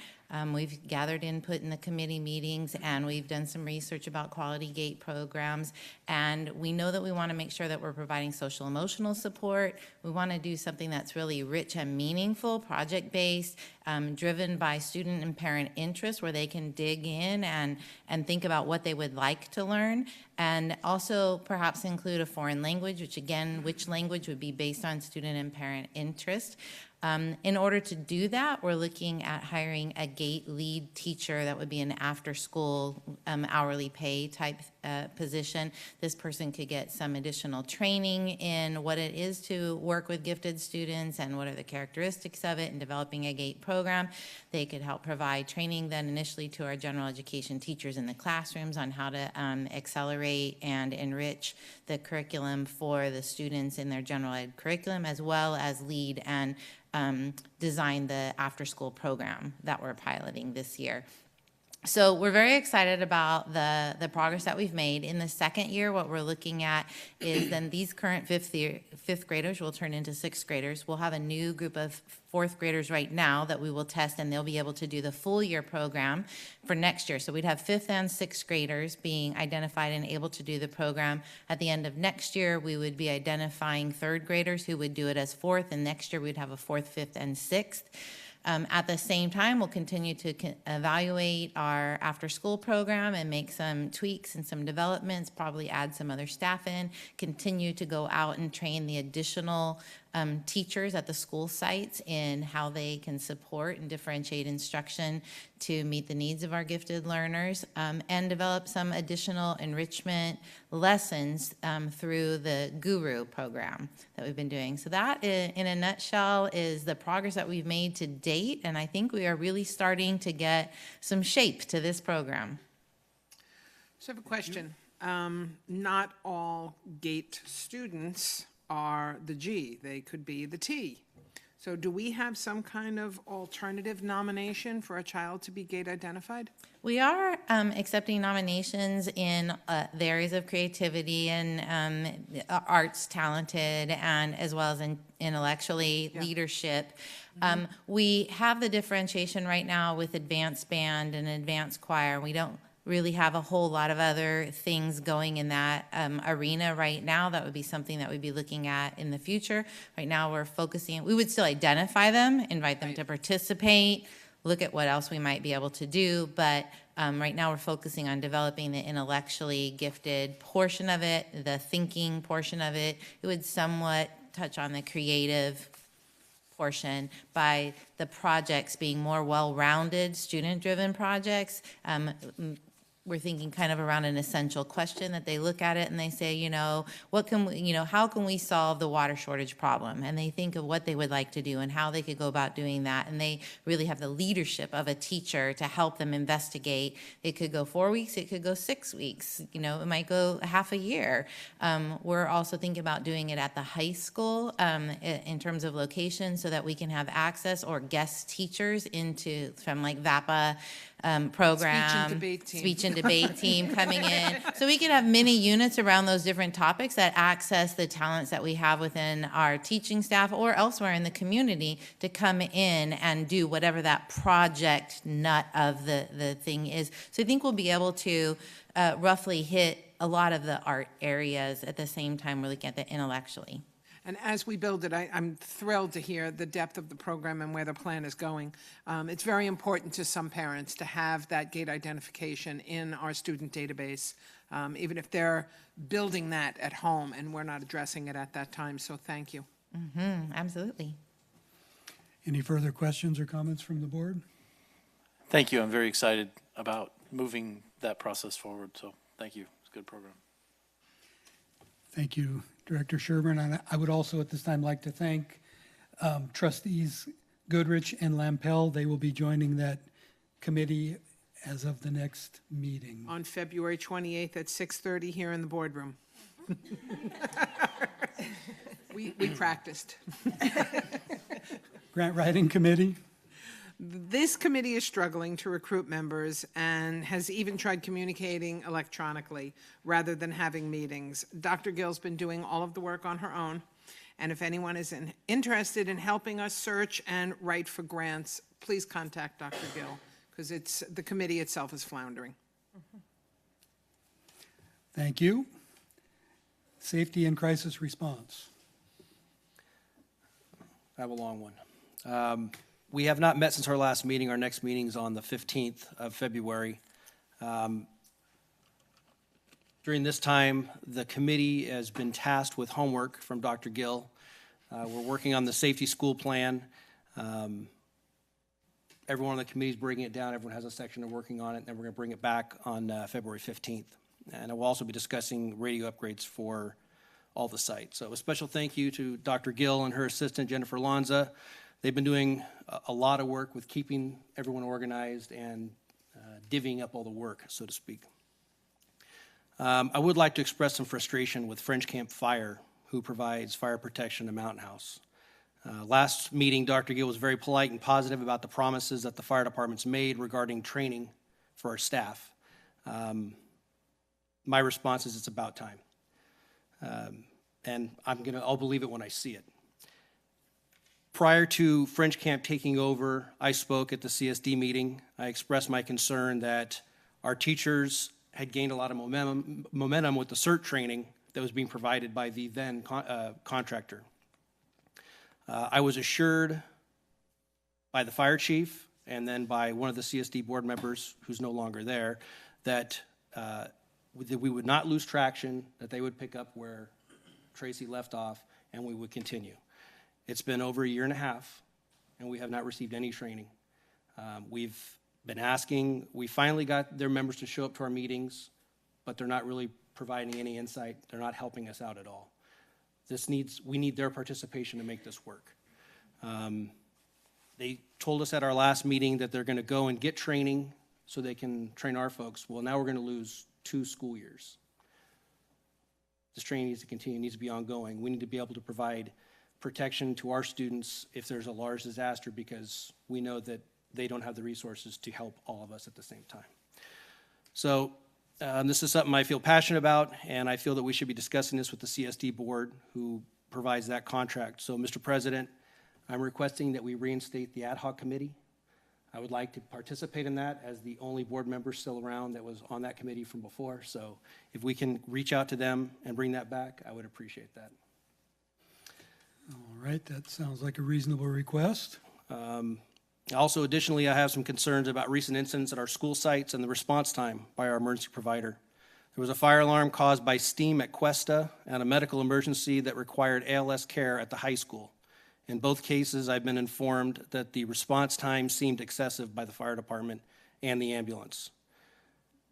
We've gathered input in the committee meetings, and we've done some research about quality GATE programs, and we know that we want to make sure that we're providing social emotional support. We want to do something that's really rich and meaningful, project-based, driven by student and parent interest, where they can dig in and think about what they would like to learn, and also perhaps include a foreign language, which again, which language would be based on student and parent interest. In order to do that, we're looking at hiring a GATE lead teacher that would be an after-school hourly pay type position. This person could get some additional training in what it is to work with gifted students and what are the characteristics of it in developing a GATE program. They could help provide training then initially to our general education teachers in the classrooms on how to accelerate and enrich the curriculum for the students in their general ed curriculum, as well as lead and design the after-school program that we're piloting this year. So we're very excited about the progress that we've made. In the second year, what we're looking at is then these current fifth graders will turn into 6th graders. We'll have a new group of 4th graders right now that we will test, and they'll be able to do the full year program for next year. So we'd have 5th and 6th graders being identified and able to do the program. At the end of next year, we would be identifying 3rd graders who would do it as 4th, and next year we'd have a 4th, 5th, and 6th. At the same time, we'll continue to evaluate our after-school program and make some tweaks and some developments, probably add some other staff in, continue to go out and train the additional teachers at the school sites in how they can support and differentiate instruction to meet the needs of our gifted learners, and develop some additional enrichment lessons through the Guru program that we've been doing. So that, in a nutshell, is the progress that we've made to date, and I think we are really starting to get some shape to this program. So I have a question. Not all GATE students are the G. They could be the T. So do we have some kind of alternative nomination for a child to be GATE identified? We are accepting nominations in the areas of creativity and arts talented, and as well as in intellectually leadership. We have the differentiation right now with advanced band and advanced choir. We don't really have a whole lot of other things going in that arena right now. That would be something that we'd be looking at in the future. Right now we're focusing, we would still identify them, invite them to participate, look at what else we might be able to do, but right now we're focusing on developing the intellectually gifted portion of it, the thinking portion of it. It would somewhat touch on the creative portion by the projects being more well-rounded, student-driven projects, we're thinking kind of around an essential question that they look at it and they say, what can we, how can we solve the water shortage problem? And they think of what they would like to do and how they could go about doing that. And they really have the leadership of a teacher to help them investigate. It could go 4 weeks, it could go 6 weeks, it might go half a year. We're also thinking about doing it at the high school in terms of location so that we can have access or guest teachers from like VAPA program, speech and debate team coming in. So we could have mini units around those different topics that access the talents that we have within our teaching staff or elsewhere in the community to come in and do whatever that project nut of the thing is. So I think we'll be able to roughly hit a lot of the art areas at the same time we're looking at the intellectually. And as we build it, I'm thrilled to hear the depth of the program and where the plan is going. It's very important to some parents to have that gate identification in our student database, even if they're building that at home and we're not addressing it at that time. So thank you. Absolutely. Any further questions or comments from the board? Thank you. I'm very excited about moving that process forward. So thank you. It's a good program. Thank you, Director Sherburne. And I would also at this time like to thank trustees Goodrich and Lampel. They will be joining that committee as of the next meeting. On February 28th at 6:30 here in the boardroom. We practiced. Grant Writing Committee. This committee is struggling to recruit members and has even tried communicating electronically rather than having meetings. Dr. Gill's been doing all of the work on her own, and if anyone is interested in helping us search and write for grants, please contact Dr. Gill, because the committee itself is floundering. Thank you. Safety and crisis response. I have a long one. We have not met since our last meeting. Our next meeting is on the 15th of February. During this time, the committee has been tasked with homework from Dr. Gill. We're working on the safety school plan. Everyone on the committee is breaking it down. Everyone has a section of working on it, and then we're going to bring it back on February 15th. And we'll also be discussing radio upgrades for all the sites. So a special thank you to Dr. Gill and her assistant, Jennifer Lanza. They've been doing a lot of work with keeping everyone organized and divvying up all the work, so to speak. I would like to express some frustration with French Camp Fire, who provides fire protection to Mountain House. Last meeting, Dr. Gill was very polite and positive about the promises that the fire department's made regarding training for our staff. My response is it's about time. And I'll believe it when I see it. Prior to French Camp taking over, I spoke at the CSD meeting. I expressed my concern that our teachers had gained a lot of momentum with the CERT training that was being provided by the then contractor. I was assured by the fire chief and then by one of the CSD board members, who's no longer there, that we would not lose traction, that they would pick up where Tracy left off, and we would continue. It's been over a year and a half, and we have not received any training. We've been asking. We finally got their members to show up to our meetings, but they're not really providing any insight. They're not helping us out at all. We need their participation to make this work. They told us at our last meeting that they're going to go and get training so they can train our folks. Well, now we're going to lose 2 school years. This training needs to continue, needs to be ongoing. We need to be able to provide protection to our students if there's a large disaster, because we know that they don't have the resources to help all of us at the same time. So this is something I feel passionate about, and I feel that we should be discussing this with the CSD board who provides that contract. So, Mr. President, I'm requesting that we reinstate the ad hoc committee. I would like to participate in that as the only board member still around that was on that committee from before. So if we can reach out to them and bring that back, I would appreciate that. All right, that sounds like a reasonable request. Also, additionally, I have some concerns about recent incidents at our school sites and the response time by our emergency provider. There was a fire alarm caused by steam at Cuesta and a medical emergency that required ALS care at the high school. In both cases, I've been informed that the response time seemed excessive by the fire department and the ambulance.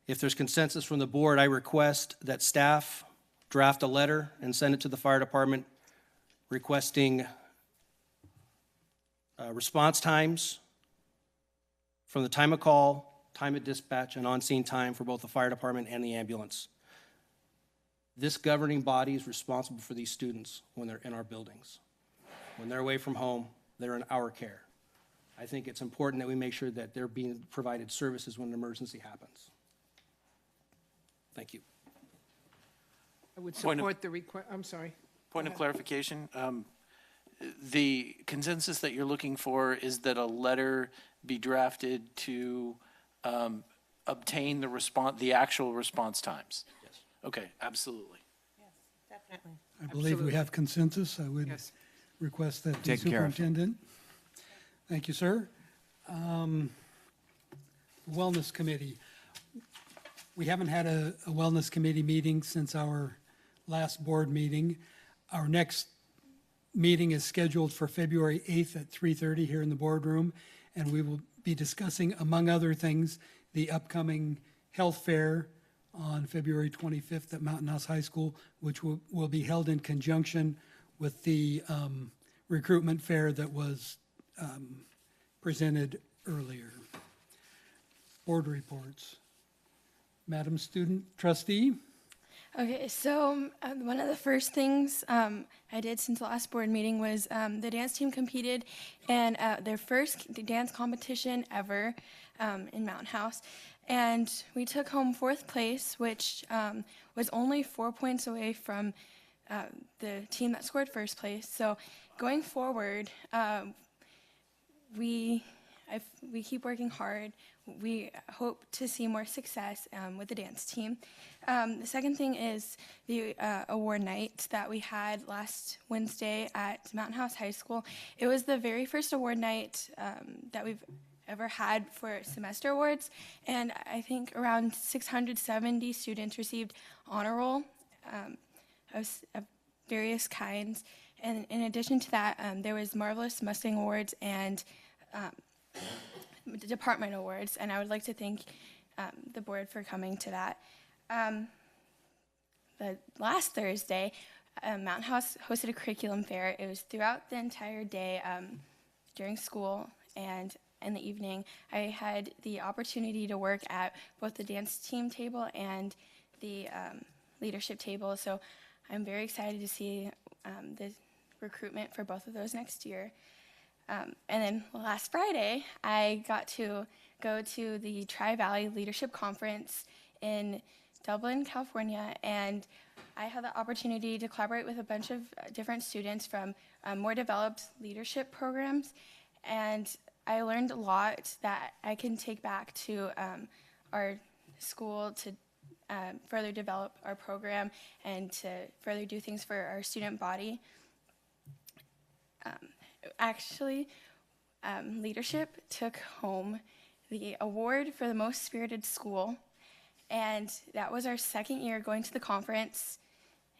If there's consensus from the board, I request that staff draft a letter and send it to the fire department requesting response times from the time of call, time of dispatch, and on-scene time for both the fire department and the ambulance. This governing body is responsible for these students when they're in our buildings. When they're away from home, they're in our care. I think it's important that we make sure that they're being provided services when an emergency happens. Thank you. I would Point of- support the request, I'm sorry. Point of Go ahead. clarification, the consensus that you're looking for is that a letter be drafted to obtain the actual response times? Yes. Okay, absolutely. Definitely. I believe we have consensus. I would Yes. request that the Taken care of. superintendent. Thank you, sir. Wellness Committee. We haven't had a Wellness Committee meeting since our last board meeting. Our next meeting is scheduled for February 8th at 3:30 here in the boardroom, and we will be discussing, among other things, the upcoming health fair on February 25th at Mountain House High School, which will be held in conjunction with the recruitment fair that was presented earlier. Board reports. Madam Student Trustee? Okay, so one of the first things I did since the last board meeting was the dance team competed in their first dance competition ever in Mountain House. And we took home 4th place, which was only 4 points away from the team that scored 1st place. So going forward, we keep working hard. We hope to see more success with the dance team. The second thing is the award night that we had last Wednesday at Mountain House High School. It was the very first award night that we've ever had for semester awards, and I think around 670 students received honor roll of various kinds. And in addition to that, there was Marvelous Mustang Awards and department awards, and I would like to thank the board for coming to that. The last Thursday, Mountain House hosted a curriculum fair. It was throughout the entire day during school, and in the evening, I had the opportunity to work at both the dance team table and the leadership table, so I'm very excited to see the recruitment for both of those next year. And then last Friday, I got to go to the Tri-Valley Leadership Conference in Dublin, California, and I had the opportunity to collaborate with a bunch of different students from more developed leadership programs, and I learned a lot that I can take back to our school to further develop our program and to further do things for our student body. Actually, leadership took home the award for the most spirited school, and that was our 2nd year going to the conference,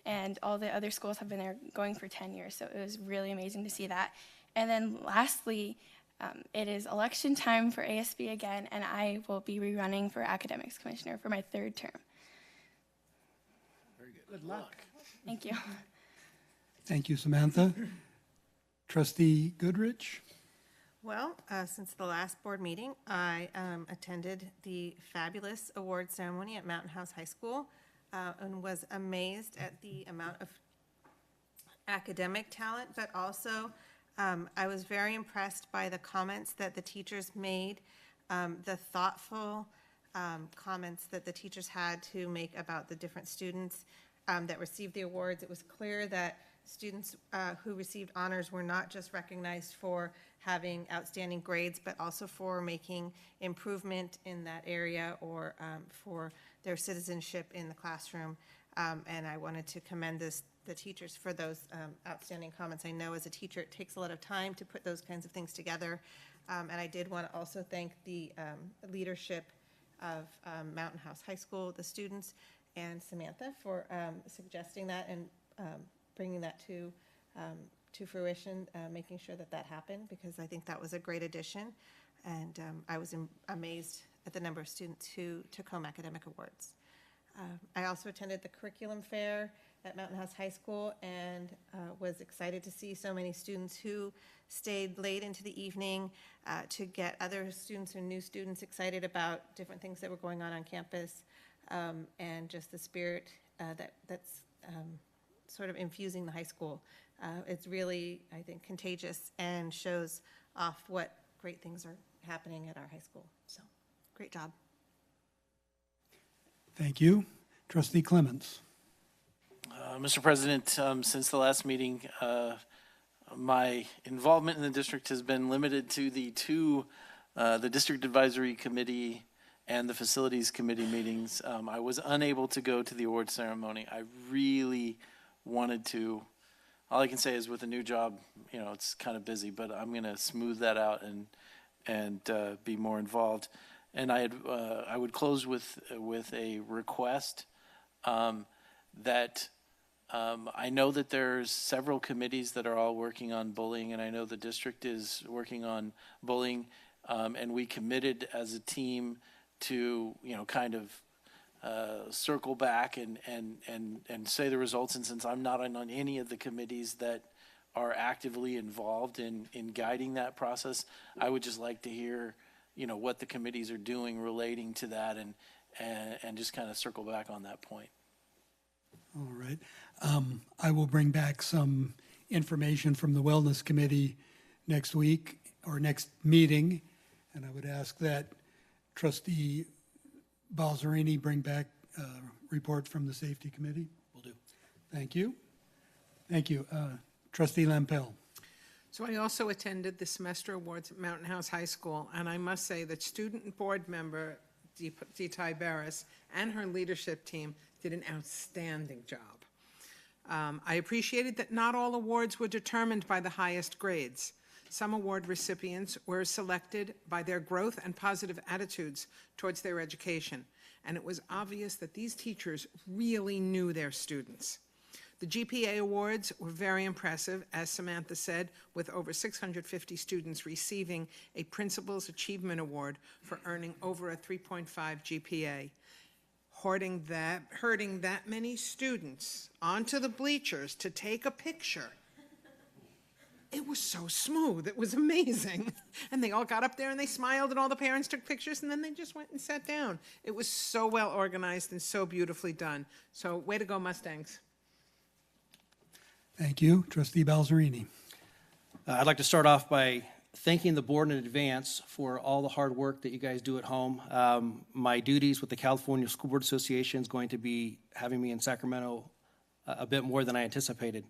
and all the other schools have been there going for 10 years, so it was really amazing to see that. And then lastly, it is election time for ASB again, and I will be rerunning for Academics Commissioner for my 3rd term. Very good. Good luck. Thank you. Thank you, Samantha. Trustee Goodrich? Well, since the last board meeting, I attended the fabulous award ceremony at Mountain House High School and was amazed at the amount of academic talent, but also I was very impressed by the comments that the teachers made, the thoughtful comments that the teachers had to make about the different students that received the awards. It was clear that students who received honors were not just recognized for having outstanding grades, but also for making improvement in that area or for their citizenship in the classroom. And I wanted to commend the teachers for those outstanding comments. I know as a teacher it takes a lot of time to put those kinds of things together. And I did want to also thank the leadership of Mountain House High School, the students, and Samantha for suggesting that and bringing that to fruition, making sure that that happened, because I think that was a great addition. And I was amazed at the number of students who took home academic awards. I also attended the curriculum fair at Mountain House High School and was excited to see so many students who stayed late into the evening to get other students and new students excited about different things that were going on campus, and just the spirit that's sort of infusing the high school. It's really, I think, contagious and shows off what great things are happening at our high school. So, great job. Thank you. Trustee Clements. Mr. President, since the last meeting, my involvement in the district has been limited to the District Advisory Committee and the Facilities Committee meetings. I was unable to go to the award ceremony. I really wanted to. All I can say is with a new job, it's kind of busy, but I'm going to smooth that out and be more involved. And I would close with a request that I know that there's several committees that are all working on bullying, and I know the district is working on bullying, and we committed as a team to kind of circle back and say the results. And since I'm not on any of the committees that are actively involved in guiding that process, I would just like to hear what the committees are doing relating to that, and just kind of circle back on that point. All right. I will bring back some information from the Wellness Committee next week or next meeting, and I would ask that Trustee Balzerini bring back a report from the Safety Committee. Will do. Thank you. Thank you. Trustee Lampel. So I also attended the semester awards at Mountain House High School, and I must say that student board member Dee Barris and her leadership team did an outstanding job. I appreciated that not all awards were determined by the highest grades. Some award recipients were selected by their growth and positive attitudes towards their education, and it was obvious that these teachers really knew their students. The GPA awards were very impressive, as Samantha said, with over 650 students receiving a Principal's Achievement Award for earning over a 3.5 GPA. Herding that many students onto the bleachers to take a picture, it was so smooth. It was amazing. And they all got up there and they smiled, and all the parents took pictures, and then they just went and sat down. It was so well organized and so beautifully done. So way to go, Mustangs. Thank you. Trustee Balzerini. I'd like to start off by thanking the board in advance for all the hard work that you guys do at home. My duties with the California School Board Association is going to be having me in Sacramento a bit more than I anticipated.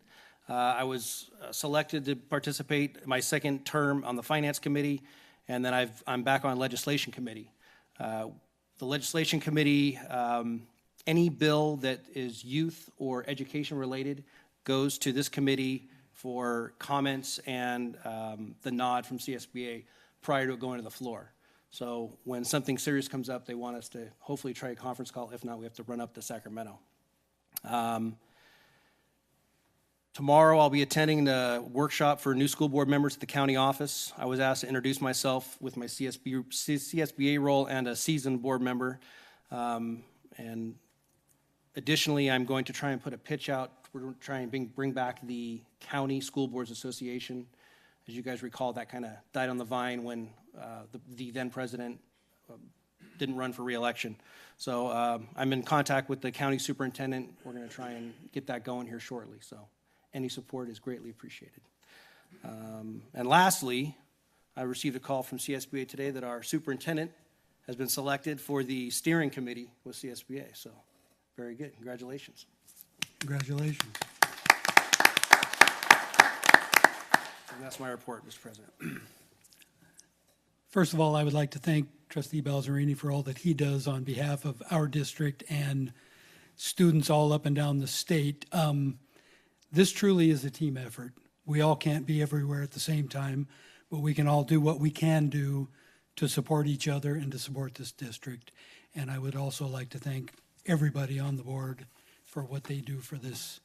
I was selected to participate my second term on the Finance Committee, and then I'm back on Legislation Committee. The Legislation Committee, any bill that is youth or education related goes to this committee for comments and the nod from CSBA prior to it going to the floor. So when something serious comes up, they want us to hopefully try a conference call. If not, we have to run up to Sacramento. Tomorrow I'll be attending the workshop for new school board members at the county office. I was asked to introduce myself with my CSBA role and a seasoned board member. And additionally, I'm going to try and put a pitch out. We're going to try and bring back the County School Boards Association. As you guys recall, that kind of died on the vine when the then president didn't run for re-election. So I'm in contact with the county superintendent. We're going to try and get that going here shortly. So any support is greatly appreciated. And lastly, I received a call from CSBA today that our superintendent has been selected for the steering committee with CSBA. So very good. Congratulations. Congratulations. And that's my report, Mr. President. First of all, I would like to thank Trustee Balzerini for all that he does on behalf of our district and students all up and down the state. This truly is a team effort. We all can't be everywhere at the same time, but we can all do what we can do to support each other and to support this district. And I would also like to thank everybody on the board for what they do for this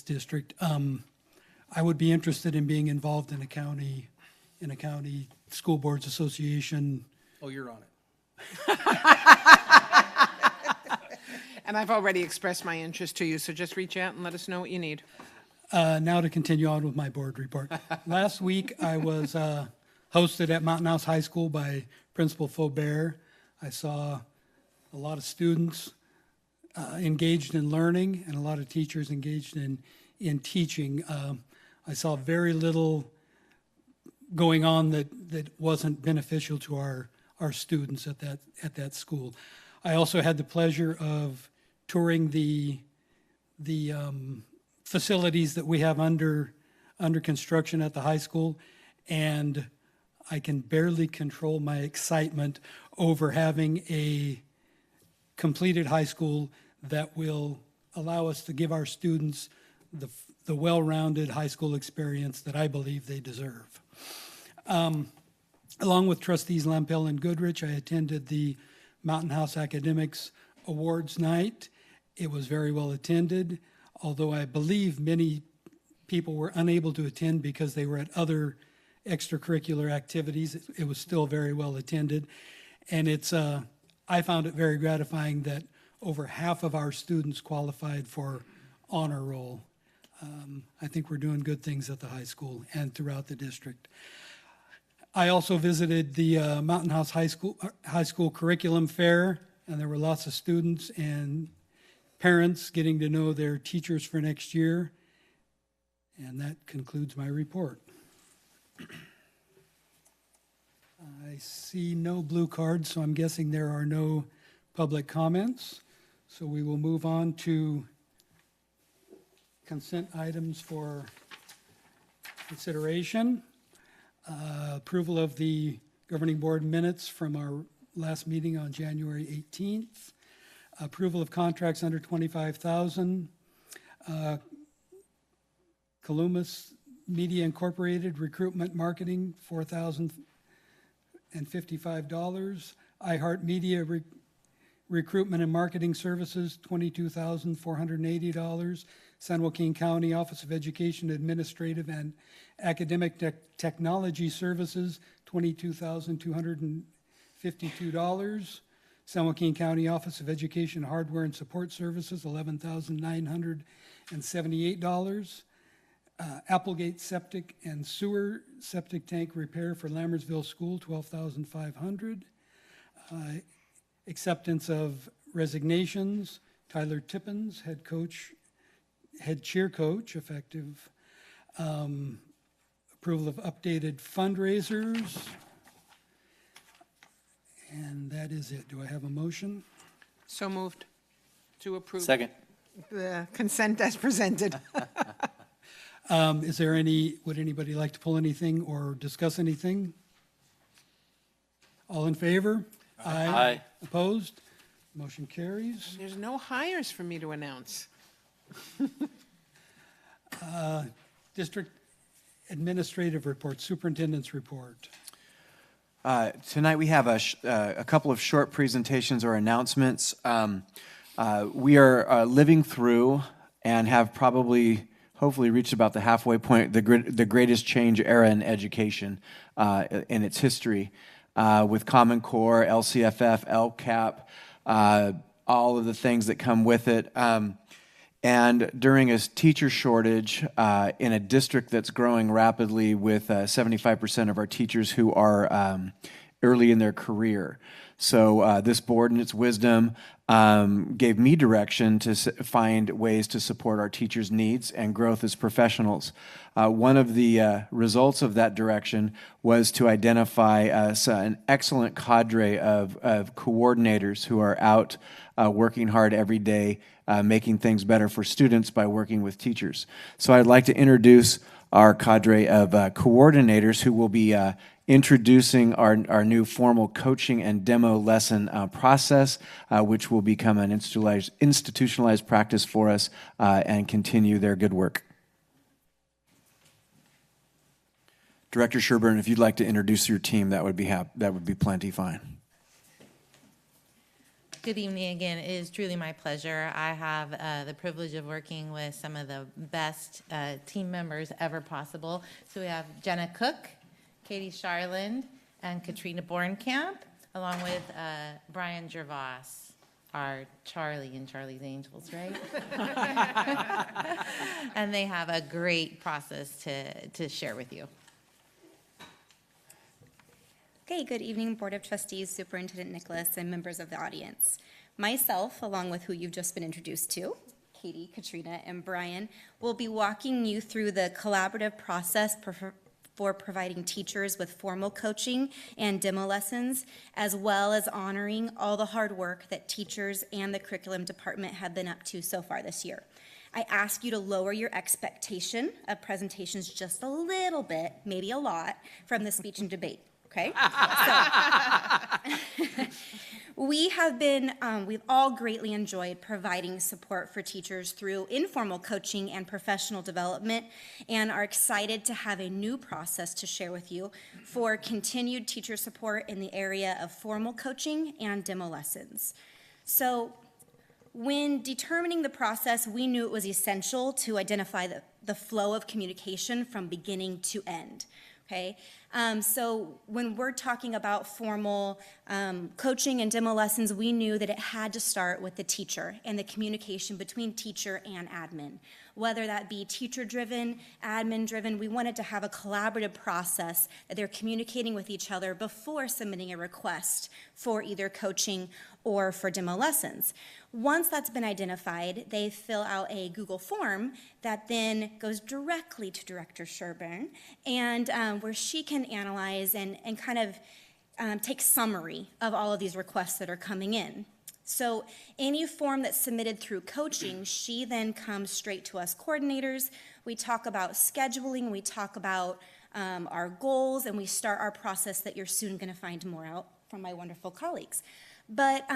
district. I would be interested in being involved in a county school boards association. Oh, you're on it. And I've already expressed my interest to you, so just reach out and let us know what you need. Now to continue on with my board report. Last week, I was hosted at Mountain House High School by Principal Faubert. I saw a lot of students engaged in learning and a lot of teachers engaged in teaching. I saw very little going on that wasn't beneficial to our students at that school. I also had the pleasure of touring the facilities that we have under construction at the high school, and I can barely control my excitement over having a completed high school that will allow us to give our students the well-rounded high school experience that I believe they deserve. Along with Trustees Lampel and Goodrich, I attended the Mountain House Academics Awards Night. It was very well attended, although I believe many people were unable to attend because they were at other extracurricular activities. It was still very well attended. And I found it very gratifying that over half of our students qualified for honor roll. I think we're doing good things at the high school and throughout the district. I also visited the Mountain House High School Curriculum Fair, and there were lots of students and parents getting to know their teachers for next year. And that concludes my report. I see no blue cards, so I'm guessing there are no public comments. So we will move on to consent items for consideration. Approval of the governing board minutes from our last meeting on January 18th. Approval of contracts under $25,000. Columbus Media Incorporated Recruitment Marketing, $4,055. iHeartMedia Recruitment and Marketing Services, $22,480. San Joaquin County Office of Education Administrative and Academic Technology Services, $22,252. San Joaquin County Office of Education Hardware and Support Services, $11,978. Applegate Septic and Sewer Septic Tank Repair for Lammersville School, $12,500. Acceptance of resignations, Tyler Tippins, head cheer coach, effective. Approval of updated fundraisers. And that is it. Do I have a motion? So moved to approve. Second. The consent as presented. Is there would anybody like to pull anything or discuss anything? All in favor? Aye. Opposed? Motion carries. There's no hires for me to announce. District Administrative Report, Superintendent's Report. Tonight we have a couple of short presentations or announcements. We are living through and have probably, hopefully reached about the halfway point, the greatest change era in education in its history, with Common Core, LCFF, LCAP, all of the things that come with it. And during a teacher shortage in a district that's growing rapidly with 75% of our teachers who are early in their career. So this board in its wisdom gave me direction to find ways to support our teachers' needs and growth as professionals. One of the results of that direction was to identify an excellent cadre of coordinators who are out working hard every day, making things better for students by working with teachers. So I'd like to introduce our cadre of coordinators who will be introducing our new formal coaching and demo lesson process, which will become an institutionalized practice for us and continue their good work. Director Sherburne, if you'd like to introduce your team, that would be plenty fine. Good evening again. It is truly my pleasure. I have the privilege of working with some of the best team members ever possible. So we have Jenna Cook, Katie Charland, and Katrina Bornkamp. along with Brian Gervais, our Charlie and Charlie's Angels, right? And they have a great process to share with you. Okay, good evening, Board of Trustees, Superintendent Nicholas, and members of the audience. Myself, along with who you've just been introduced to, Katie, Katrina, and Brian, will be walking you through the collaborative process for providing teachers with formal coaching and demo lessons, as well as honoring all the hard work that teachers and the curriculum department have been up to so far this year. I ask you to lower your expectation of presentations just a little bit, maybe a lot, from the speech and debate, okay? We've all greatly enjoyed providing support for teachers through informal coaching and professional development, and are excited to have a new process to share with you for continued teacher support in the area of formal coaching and demo lessons. So when determining the process, we knew it was essential to identify the flow of communication from beginning to end. Okay, so when we're talking about formal coaching and demo lessons, we knew that it had to start with the teacher and the communication between teacher and admin. Whether that be teacher-driven, admin-driven, we wanted to have a collaborative process that they're communicating with each other before submitting a request for either coaching or for demo lessons. Once that's been identified, they fill out a Google form that then goes directly to Director Sherburne, and where she can analyze and kind of take summary of all of these requests that are coming in. So any form that's submitted through coaching, she then comes straight to us coordinators. We talk about scheduling, we talk about our goals, and we start our process that you're soon going to find more out from my wonderful colleagues. But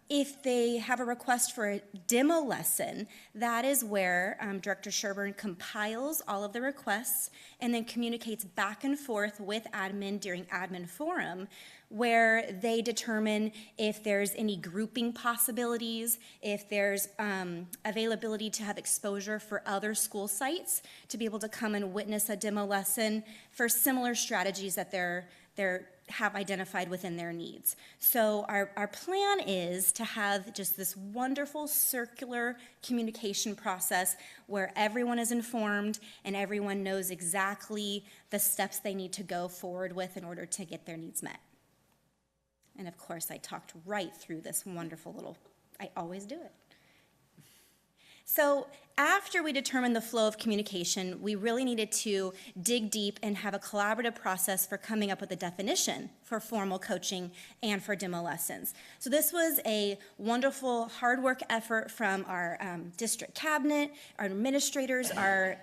if they have a request for a demo lesson, that is where Director Sherburne compiles all of the requests and then communicates back and forth with admin during admin forum, where they determine if there's any grouping possibilities, if there's availability to have exposure for other school sites to be able to come and witness a demo lesson for similar strategies that they're have identified within their needs. So our plan is to have just this wonderful circular communication process where everyone is informed and everyone knows exactly the steps they need to go forward with in order to get their needs met. And of course, I talked right through this wonderful little, I always do it. So after we determined the flow of communication, we really needed to dig deep and have a collaborative process for coming up with a definition for formal coaching and for demo lessons. So this was a wonderful hard work effort from our district cabinet, our administrators, our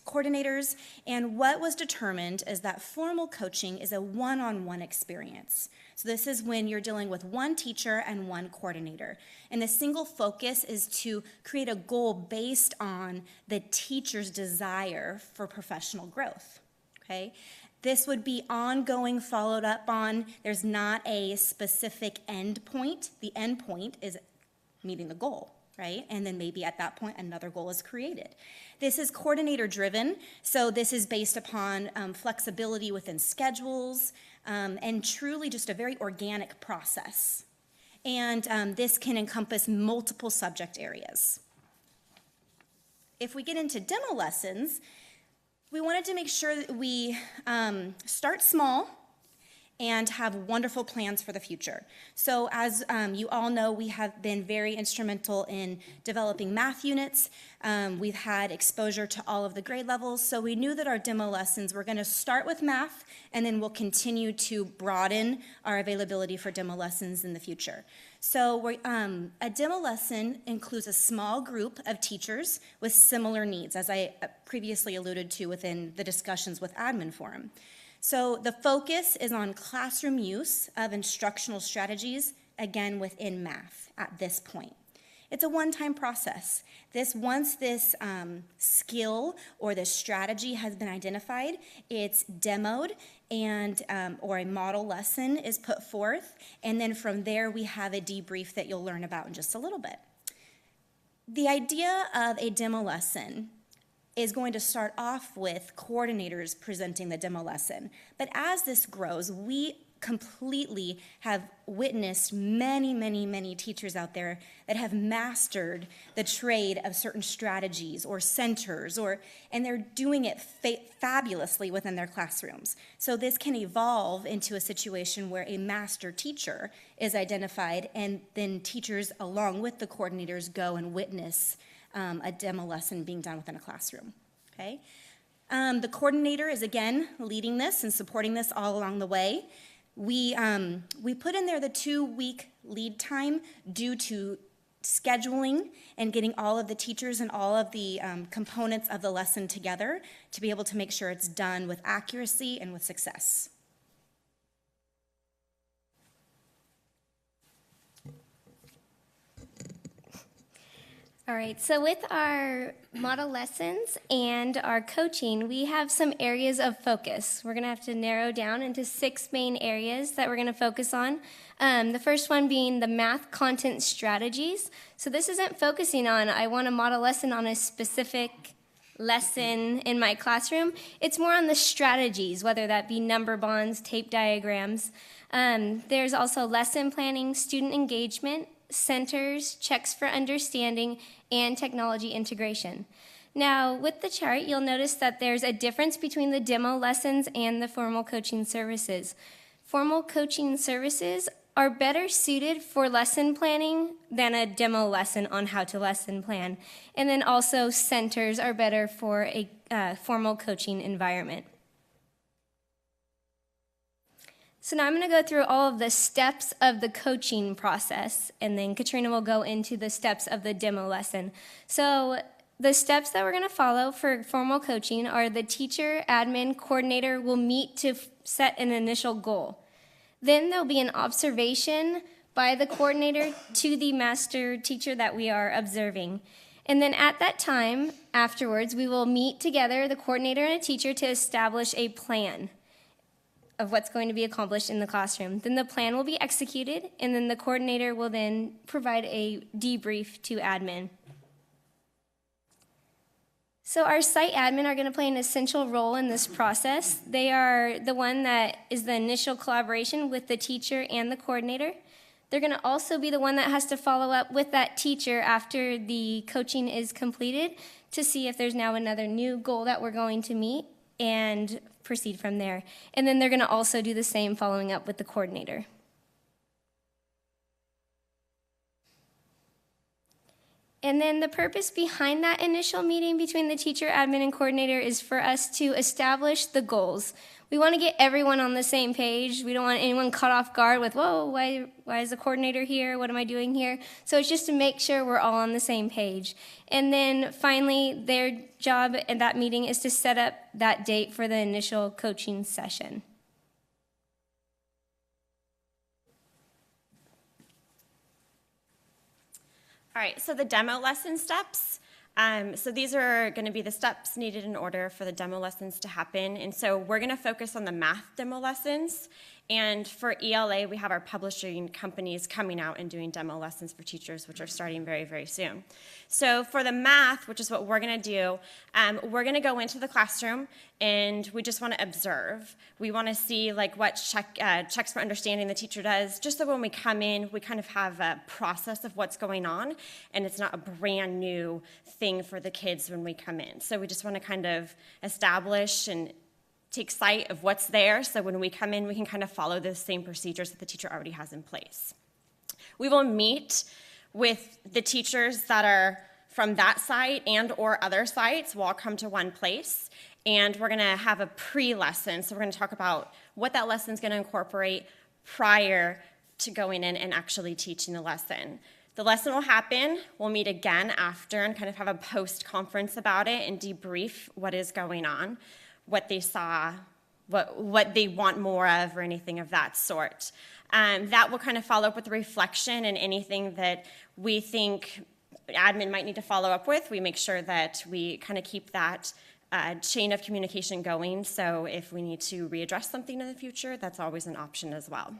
coordinators, and what was determined is that formal coaching is a one-on-one experience. So this is when you're dealing with one teacher and one coordinator. And the single focus is to create a goal based on the teacher's desire for professional growth, okay? This would be ongoing, followed up on. There's not a specific end point. The end point is meeting the goal, right? And then maybe at that point, another goal is created. This is coordinator driven, so this is based upon flexibility within schedules, and truly just a very organic process. And this can encompass multiple subject areas. If we get into demo lessons, we wanted to make sure that we start small and have wonderful plans for the future. So as you all know, we have been very instrumental in developing math units. We've had exposure to all of the grade levels, so we knew that our demo lessons were gonna start with math, and then we'll continue to broaden our availability for demo lessons in the future. So a demo lesson includes a small group of teachers with similar needs, as I previously alluded to within the discussions with Admin Forum. So the focus is on classroom use of instructional strategies, again within math at this point. It's a one-time process. Once this skill or this strategy has been identified, it's demoed and or a model lesson is put forth, and then from there we have a debrief that you'll learn about in just a little bit. The idea of a demo lesson is going to start off with coordinators presenting the demo lesson. But as this grows, we completely have witnessed many teachers out there that have mastered the trade of certain strategies or centers, and they're doing it fabulously within their classrooms. So this can evolve into a situation where a master teacher is identified, and then teachers along with the coordinators go and witness a demo lesson being done within a classroom. Okay? The coordinator is, again, leading this and supporting this all along the way. We put in there the 2-week lead time due to scheduling and getting all of the teachers and all of the components of the lesson together to be able to make sure it's done with accuracy and with success. All right, so with our model lessons and our coaching, we have some areas of focus. We're going to have to narrow down into 6 main areas that we're going to focus on. The first one being the math content strategies. So this isn't focusing on, I want a model lesson on a specific lesson in my classroom. It's more on the strategies, whether that be number bonds, tape diagrams. There's also lesson planning, student engagement, centers, checks for understanding, and technology integration. Now, with the chart, you'll notice that there's a difference between the demo lessons and the formal coaching services. Formal coaching services are better suited for lesson planning than a demo lesson on how to lesson plan. And then also centers are better for a formal coaching environment. So now I'm going to go through all of the steps of the coaching process, and then Katrina will go into the steps of the demo lesson. So the steps that we're going to follow for formal coaching are the teacher, admin, coordinator will meet to set an initial goal. Then there'll be an observation by the coordinator to the master teacher that we are observing. And then at that time, afterwards, we will meet together, the coordinator and a teacher, to establish a plan of what's going to be accomplished in the classroom. Then the plan will be executed, and then the coordinator will then provide a debrief to admin. So our site admin are going to play an essential role in this process. They are the one that is the initial collaboration with the teacher and the coordinator. They're going to also be the one that has to follow up with that teacher after the coaching is completed to see if there's now another new goal that we're going to meet and proceed from there. And then they're going to also do the same following up with the coordinator. And then the purpose behind that initial meeting between the teacher, admin, and coordinator is for us to establish the goals. We want to get everyone on the same page. We don't want anyone caught off guard with, whoa, why is the coordinator here? What am I doing here? So it's just to make sure we're all on the same page. And then finally, their job at that meeting is to set up that date for the initial coaching session. All right, so the demo lesson steps. So these are going to be the steps needed in order for the demo lessons to happen. And so we're going to focus on the math demo lessons. And for ELA, we have our publishing companies coming out and doing demo lessons for teachers, which are starting very, very soon. So for the math, which is what we're going to do, we're going to go into the classroom and we just want to observe. We want to see like what checks for understanding the teacher does, just so when we come in, we kind of have a process of what's going on, and it's not a brand new thing for the kids when we come in. So we just want to kind of establish and take sight of what's there, so when we come in, we can kind of follow those same procedures that the teacher already has in place. We will meet with the teachers that are from that site and or other sites. We'll all come to one place, and we're gonna have a pre-lesson. So we're gonna talk about what that lesson's gonna incorporate prior to going in and actually teaching the lesson. The lesson will happen. We'll meet again after and kind of have a post-conference about it and debrief what is going on, what they saw, what they want more of, or anything of that sort. That will kind of follow up with reflection and anything that we think admin might need to follow up with. We make sure that we kind of keep that chain of communication going, so if we need to readdress something in the future, that's always an option as well.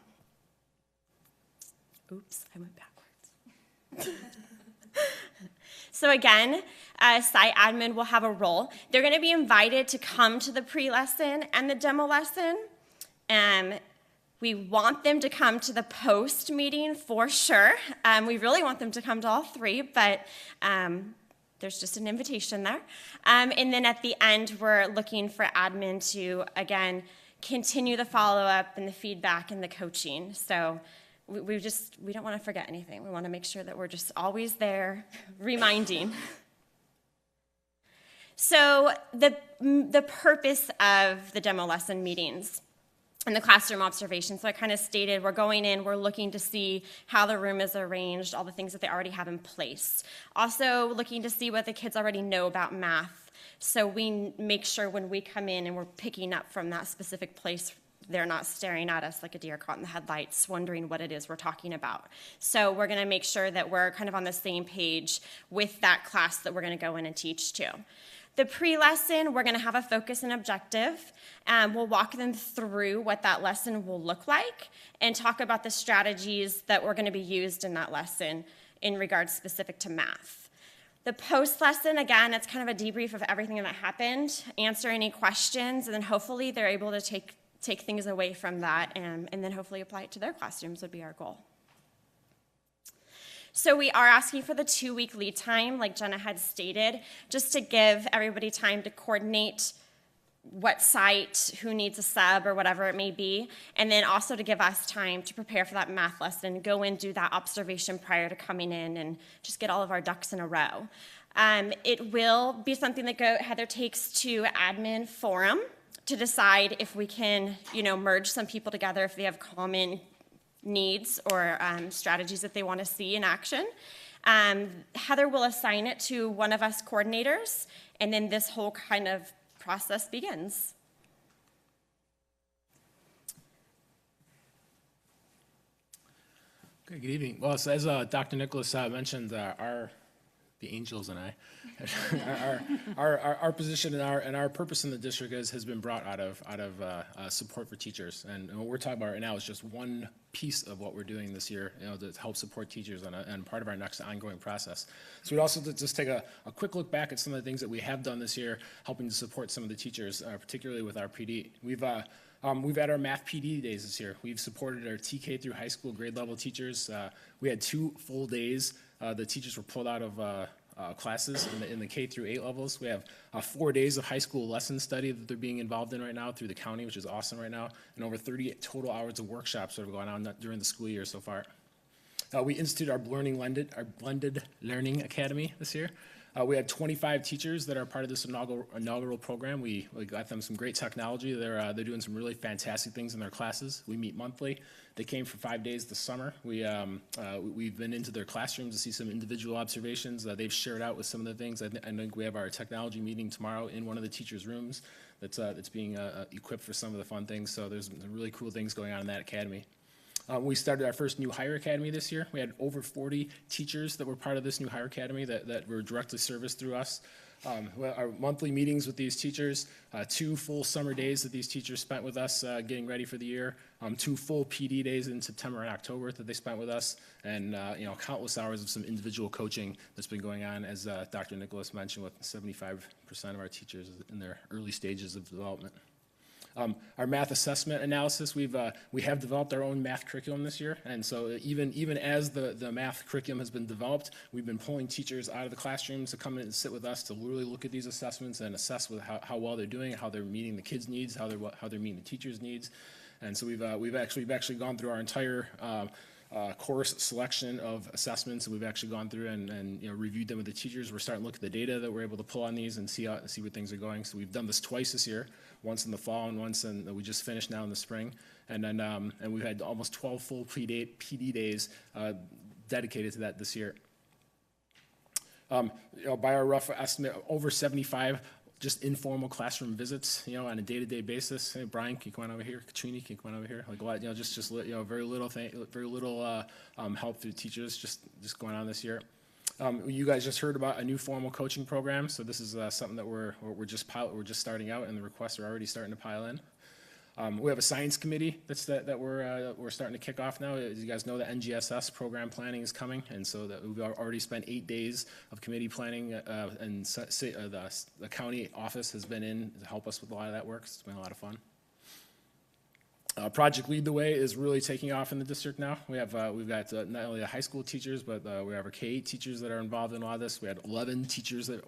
Oops, I went backwards. So again, site admin will have a role. They're going to be invited to come to the pre-lesson and the demo lesson. We want them to come to the post meeting for sure. We really want them to come to all three, but there's just an invitation there. And then at the end, we're looking for admin to, again, continue the follow-up and the feedback and the coaching. So we don't want to forget anything. We want to make sure that we're just always there reminding. So the purpose of the demo lesson meetings and the classroom observation. So I kind of stated we're going in, we're looking to see how the room is arranged, all the things that they already have in place. Also looking to see what the kids already know about math. So we make sure when we come in and we're picking up from that specific place, they're not staring at us like a deer caught in the headlights, wondering what it is we're talking about. So we're gonna make sure that we're kind of on the same page with that class that we're gonna go in and teach to. The pre-lesson, we're going to have a focus and objective. We'll walk them through what that lesson will look like and talk about the strategies that were going to be used in that lesson in regards specific to math. The post-lesson, again, it's kind of a debrief of everything that happened, answer any questions, and then hopefully they're able to take things away from that and then hopefully apply it to their classrooms would be our goal. So we are asking for the 2-week lead time, like Jenna had stated, just to give everybody time to coordinate what site, who needs a sub, or whatever it may be, and then also to give us time to prepare for that math lesson, go in, do that observation prior to coming in, and just get all of our ducks in a row. It will be something that Heather takes to admin forum to decide if we can, merge some people together if they have common needs or strategies that they want to see in action. Heather will assign it to one of us coordinators, and then this whole kind of process begins. Okay, good evening. Well, so as Dr. Nicholas mentioned, the angels and I, our position and our purpose in the district has been brought out of support for teachers, and what we're talking about right now is just one piece of what we're doing this year, to help support teachers and part of our next ongoing process. So we'd also just take a quick look back at some of the things that we have done this year, helping to support some of the teachers, particularly with our PD. We've had our math PD days this year. We've supported our TK through high school grade level teachers. We had 2 full days. The teachers were pulled out of classes in the K through 8 levels. We have 4 days of high school lesson study that they're being involved in right now through the county, which is awesome right now, and over 30 total hours of workshops that have gone on during the school year so far. We instituted our blended learning academy this year. We had 25 teachers that are part of this inaugural program. We got them some great technology. They're doing some really fantastic things in their classes. We meet monthly. They came for 5 days this summer. We've been into their classrooms to see some individual observations. They've shared out with some of the things. I think we have our technology meeting tomorrow in one of the teachers' rooms that's being equipped for some of the fun things. So there's some really cool things going on in that academy. We started our first new hire academy this year. We had over 40 teachers that were part of this new hire academy that were directly serviced through us. Our monthly meetings with these teachers, 2 full summer days that these teachers spent with us getting ready for the year, 2 full PD days in September and October that they spent with us, and countless hours of some individual coaching that's been going on, as Dr. Nicholas mentioned, with 75% of our teachers in their early stages of development. Our math assessment analysis, we have developed our own math curriculum this year, and so even as the math curriculum has been developed, we've been pulling teachers out of the classrooms to come in and sit with us to really look at these assessments and assess how well they're doing, how they're meeting the kids' needs, how they're meeting the teachers' needs, and so we've actually gone through our entire course selection of assessments, and we've actually gone through and reviewed them with the teachers. We're starting to look at the data that we're able to pull on these and see where things are going. So we've done this twice this year, once in the fall and once we just finished now in the spring. And then and we've had almost 12 full PD days dedicated to that this year. By our rough estimate, over 75 just informal classroom visits, on a day-to-day basis. Hey, Brian, can you come on over here? Katrina, can you come on over here? Like a lot, very little help through teachers just going on this year. You guys just heard about a new formal coaching program, so this is something that we're just starting out, and the requests are already starting to pile in. We have a science committee that we're starting to kick off now. As you guys know, the NGSS program planning is coming, and so we've already spent 8 days of committee planning, and the county office has been in to help us with a lot of that work. It's been a lot of fun. Project Lead the Way is really taking off in the district now. We've got not only the high school teachers, but we have our K-8 teachers that are involved in a lot of this. We had 11 teachers that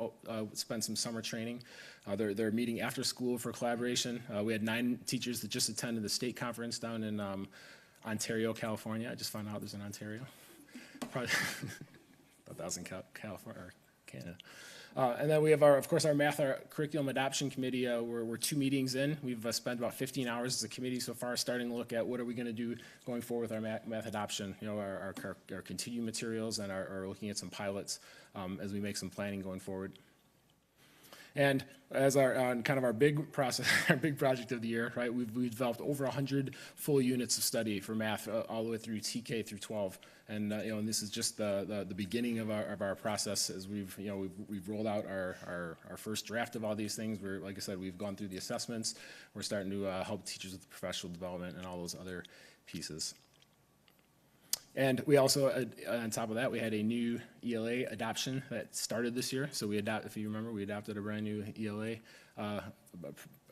spent some summer training. They're meeting after school for collaboration. We had 9 teachers that just attended the state conference down in Ontario, California. I just found out there's an Ontario. Probably thought that was in California or Canada. And then we have, of course, our math, our curriculum adoption committee. We're 2 meetings in. We've spent about 15 hours as a committee so far, starting to look at what are we going to do going forward with our math adoption. You know, our continuing materials, and are looking at some pilots as we make some planning going forward. And as our kind of our big process, our big project of the year, right? We've developed over 100 full units of study for math all the way through TK through 12, and and this is just the beginning of our process as we've rolled out our first draft of all these things. We're, like I said, we've gone through the assessments. We're starting to help teachers with professional development and all those other pieces. And we also, on top of that, we had a new ELA adoption that started this year. So if you remember, we adopted a brand new ELA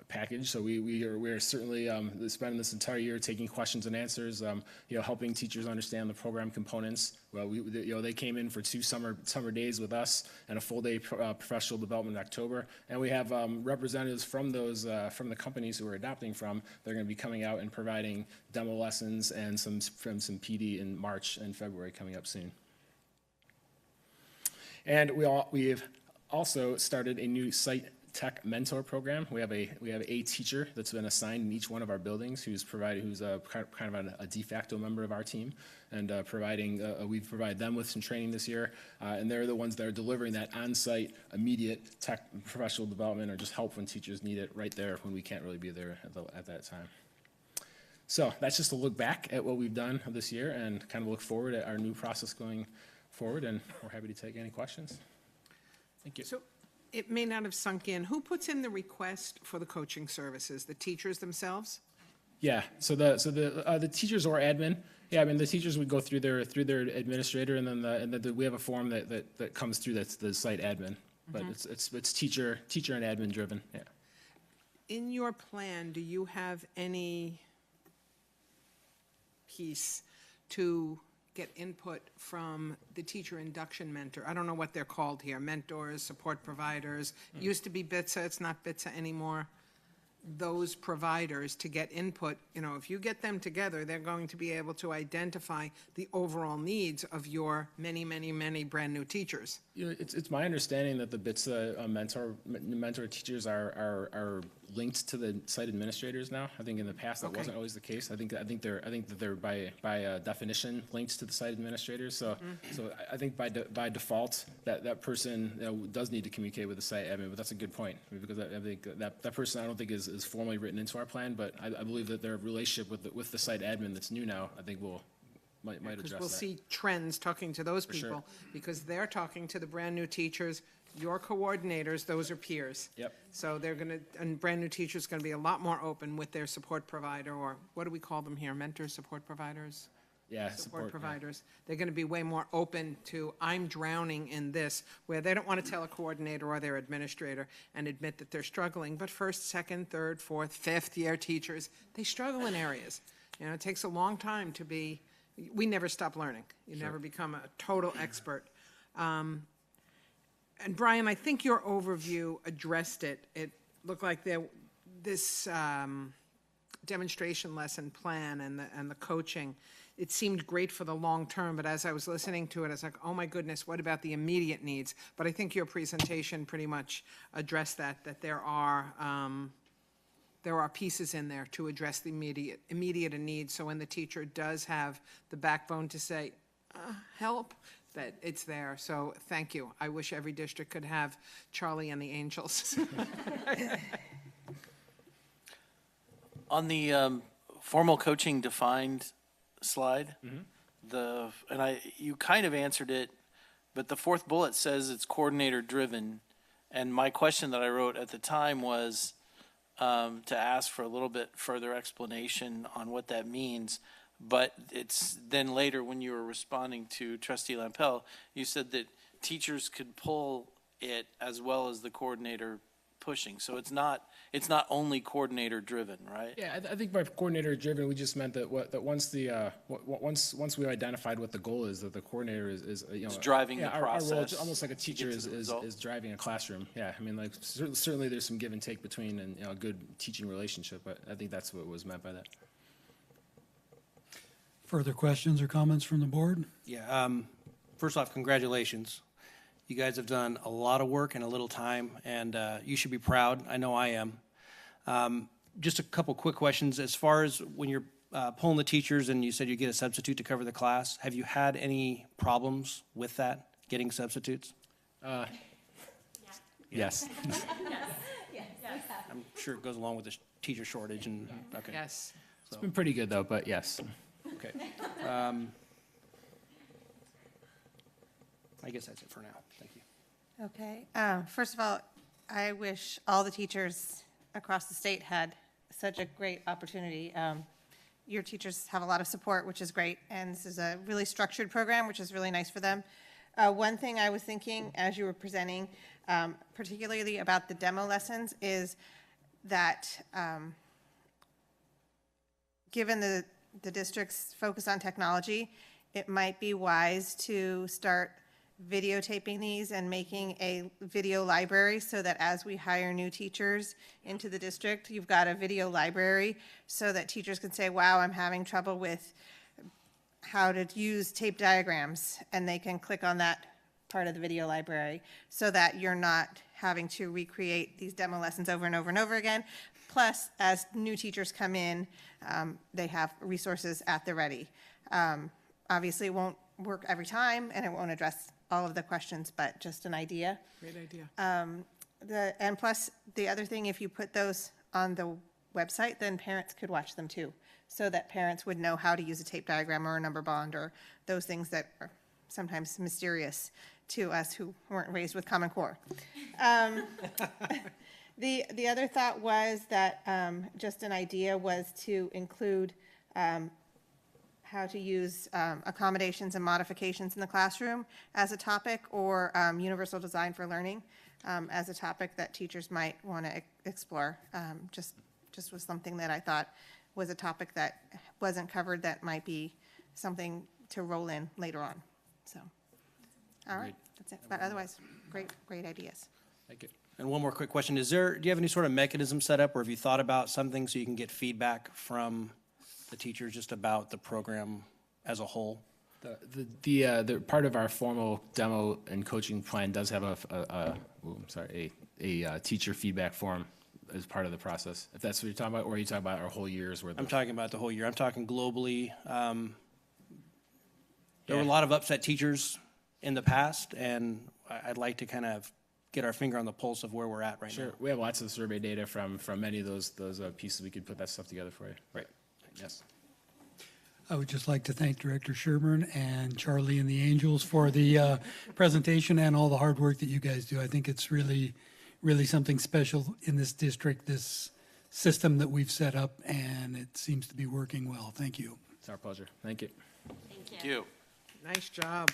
package. So we are certainly spending this entire year taking questions and answers, helping teachers understand the program components. Well, they came in for 2 summer days with us and a full day professional development in October. And we have representatives from the companies who we're adopting from. They're going to be coming out and providing demo lessons and some PD in March and February coming up soon. And we've also started a new site tech mentor program. We have a teacher that's been assigned in each one of our buildings who's a kind of a de facto member of our team, and we provide them with some training this year, and they're the ones that are delivering that on-site immediate tech professional development or just help when teachers need it right there when we can't really be there at that time. So that's just a look back at what we've done this year and kind of look forward at our new process going forward, and we're happy to take any questions. Thank you. So it may not have sunk in. Who puts in the request for the coaching services? The teachers themselves? Yeah. So the teachers or admin. Yeah. I mean, the teachers would go through their administrator, and then we have a form that comes through that's the site admin. But it's teacher and admin driven. Yeah. In your plan, do you have any piece to get input from the teacher induction mentor? I don't know what they're called here, mentors, support providers. It used to be BITSA, it's not BITSA anymore. Those providers to get input, if you get them together, they're going to be able to identify the overall needs of your many, many, many brand new teachers. It's my understanding that the BITSA mentor teachers are linked to the site administrators now. I think in the past that wasn't always the case. I think that they're by definition linked to the site administrators. So I think by default that person does need to communicate with the site admin. But that's a good point, because I think that person I don't think is formally written into our plan. But I believe that their relationship with the site admin that's new now, I think might address that. Because we'll see trends talking to those people, because they're talking to the brand new teachers. Your coordinators, those are peers. Yep. So and brand new teachers going to be a lot more open with their support provider, or what do we call them here? Mentors, support providers? Yeah, support providers. Yeah. They're going to be way more open to, I'm drowning in this, where they don't want to tell a coordinator or their administrator and admit that they're struggling. But first, second, third, fourth, fifth year teachers, they struggle in areas. It takes a long time to be, we never stop learning. You never become a total expert. And Brian, I think your overview addressed it. It looked like this demonstration lesson plan and the coaching, it seemed great for the long term, but as I was listening to it, I was like, oh my goodness, what about the immediate needs? But I think your presentation pretty much addressed that there are pieces in there to address the immediate needs. So when the teacher does have the backbone to say, help, that it's there. So thank you. I wish every district could have Charlie and the Angels. On the formal coaching defined slide, you kind of answered it, but the 4th bullet says it's coordinator driven. And my question that I wrote at the time was to ask for a little bit further explanation on what that means. But it's then later when you were responding to Trustee Lampel, you said that teachers could pull it as well as the coordinator pushing. So it's not only coordinator driven, right? Yeah, I think by coordinator driven, we just meant that once we identified what the goal is, that the coordinator is driving the our role, process almost like a teacher is driving a classroom. Yeah, I mean, like certainly there's some give and take between and a good teaching relationship, but I think that's what was meant by that. Further questions or comments from the board? Yeah, first off, congratulations. You guys have done a lot of work in a little time, and you should be proud. I know I am. Just a couple quick questions. As far as when you're pulling the teachers and you said you get a substitute to cover the class, have you had any problems with that, getting substitutes? Yes. I'm sure it goes along with the teacher shortage and, okay. Yes. It's been pretty good though, but yes. Okay. I guess that's it for now. Thank you. Okay. First of all, I wish all the teachers across the state had such a great opportunity. Your teachers have a lot of support, which is great, and this is a really structured program, which is really nice for them. One thing I was thinking as you were presenting, particularly about the demo lessons, is that given the district's focus on technology, it might be wise to start videotaping these and making a video library so that as we hire new teachers into the district, you've got a video library so that teachers can say, wow, I'm having trouble with how to use tape diagrams, and they can click on that part of the video library so that you're not having to recreate these demo lessons over and over and over again. Plus, as new teachers come in, they have resources at the ready. Obviously, it won't work every time, and it won't address all of the questions, but just an idea. Great idea. And plus, the other thing, if you put those on the website, then parents could watch them too, so that parents would know how to use a tape diagram or a number bond or those things that are sometimes mysterious to us who weren't raised with Common Core. The other thought was that just an idea was to include how to use accommodations and modifications in the classroom as a topic, or universal design for learning as a topic that teachers might want to explore. Just was something that I thought was a topic that wasn't covered that might be something to roll in later on. So, all right, that's it. But otherwise, great ideas. Thank you. And one more quick question. Do you have any sort of mechanism set up, or have you thought about something so you can get feedback from the teachers just about the program as a whole? The part of our formal demo and coaching plan does have a teacher feedback form as part of the process. If that's what you're talking about, or are you talking about our whole year's worth? I'm talking about the whole year. I'm talking globally. There were a lot of upset teachers in the past, and I'd like to kind of get our finger on the pulse of where we're at right now. Sure. We have lots of survey data from many of those pieces. We could put that stuff together for you. Right. Yes. I would just like to thank Director Sherburne and Charlie and the Angels for the presentation and all the hard work that you guys do. I think it's really, really something special in this district, this system that we've set up, and it seems to be working well. Thank you. It's our pleasure. Thank you. Thank you. Nice job.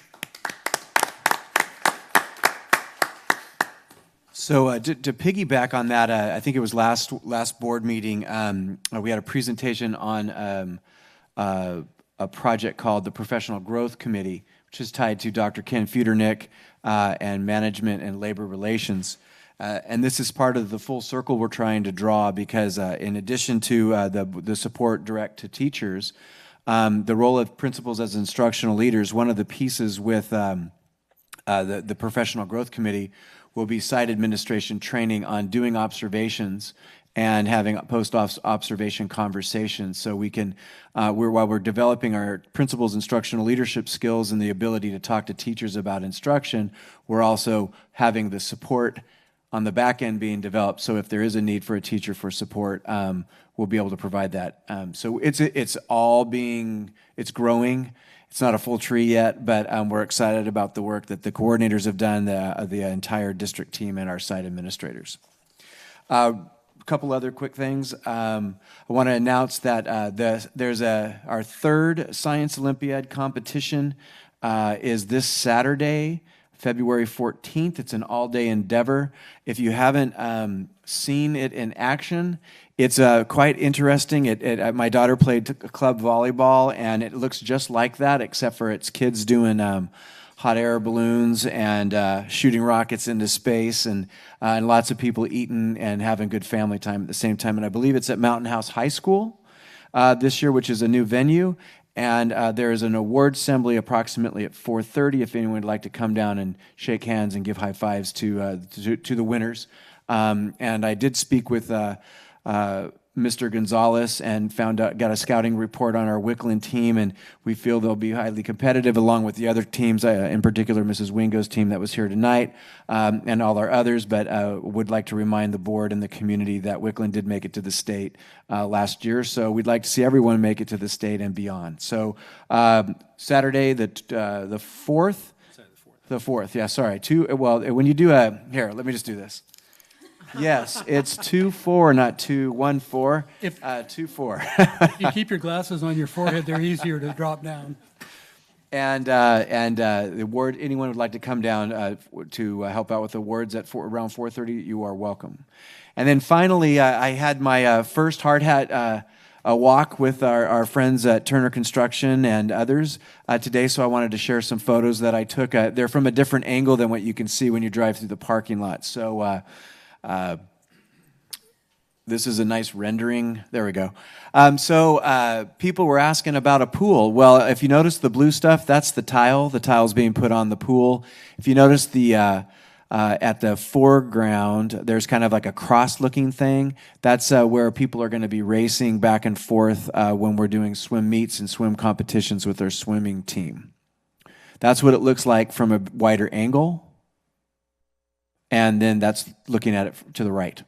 So to piggyback on that, I think it was last board meeting, we had a presentation on a project called the Professional Growth Committee, which is tied to Dr. Ken Feudernick and Management and Labor Relations. And this is part of the full circle we're trying to draw, because in addition to the support direct to teachers, the role of principals as instructional leaders, one of the pieces with the Professional Growth Committee will be site administration training on doing observations and having post-observation conversations, so we can, while we're developing our principals' instructional leadership skills and the ability to talk to teachers about instruction, we're also having the support on the back end being developed. So if there is a need for a teacher for support, we'll be able to provide that. So it's growing. It's not a full tree yet, but we're excited about the work that the coordinators have done, the entire district team, and our site administrators. A couple other quick things. I want to announce that there's our third Science Olympiad competition is this Saturday February 14th. It's an all-day endeavor. If you haven't seen it in action, it's quite interesting. My daughter played club volleyball, and it looks just like that, except for it's kids doing hot air balloons and shooting rockets into space, and lots of people eating and having good family time at the same time. And I believe it's at Mountain House High School this year, which is a new venue. And there is an award assembly approximately at 4:30 if anyone would like to come down and shake hands and give high fives to the winners. And I did speak with Mr. Gonzalez and got a scouting report on our Wickland team, and we feel they'll be highly competitive along with the other teams, in particular Mrs. Wingo's team that was here tonight, and all our others, but would like to remind the board and the community that Wickland did make it to the state last year, so we'd like to see everyone make it to the state and beyond. So Saturday, the 4th? The 4th, yeah, sorry. When you do here, let me just do this. Yes, it's 2-4, not 2-1-4. 2-4. If you keep your glasses on your forehead, they're easier to drop down. And the award, anyone would like to come down to help out with the awards at around 4:30, you are welcome. And then finally, I had my first hard hat walk with our friends at Turner Construction and others today, so I wanted to share some photos that I took. They're from a different angle than what you can see when you drive through the parking lot. So this is a nice rendering. There we go. So people were asking about a pool. Well, if you notice the blue stuff, that's the tile. The tile's being put on the pool. If you notice the at the foreground, there's kind of like a cross-looking thing. That's where people are going to be racing back and forth when we're doing swim meets and swim competitions with our swimming team. That's what it looks like from a wider angle. And then that's looking at it to the right.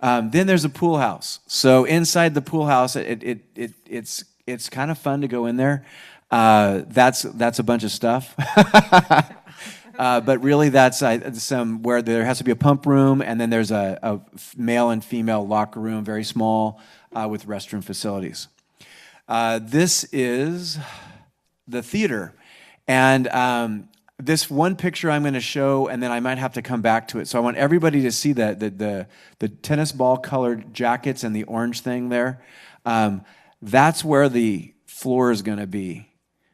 Then there's a pool house. So inside the pool house, it's kind of fun to go in there. That's a bunch of stuff. But really, that's some where there has to be a pump room, and then there's a male and female locker room, very small, with restroom facilities. This is the theater, and this one picture I'm going to show, and then I might have to come back to it. So I want everybody to see the tennis ball colored jackets and the orange thing there. That's where the floor is going to be.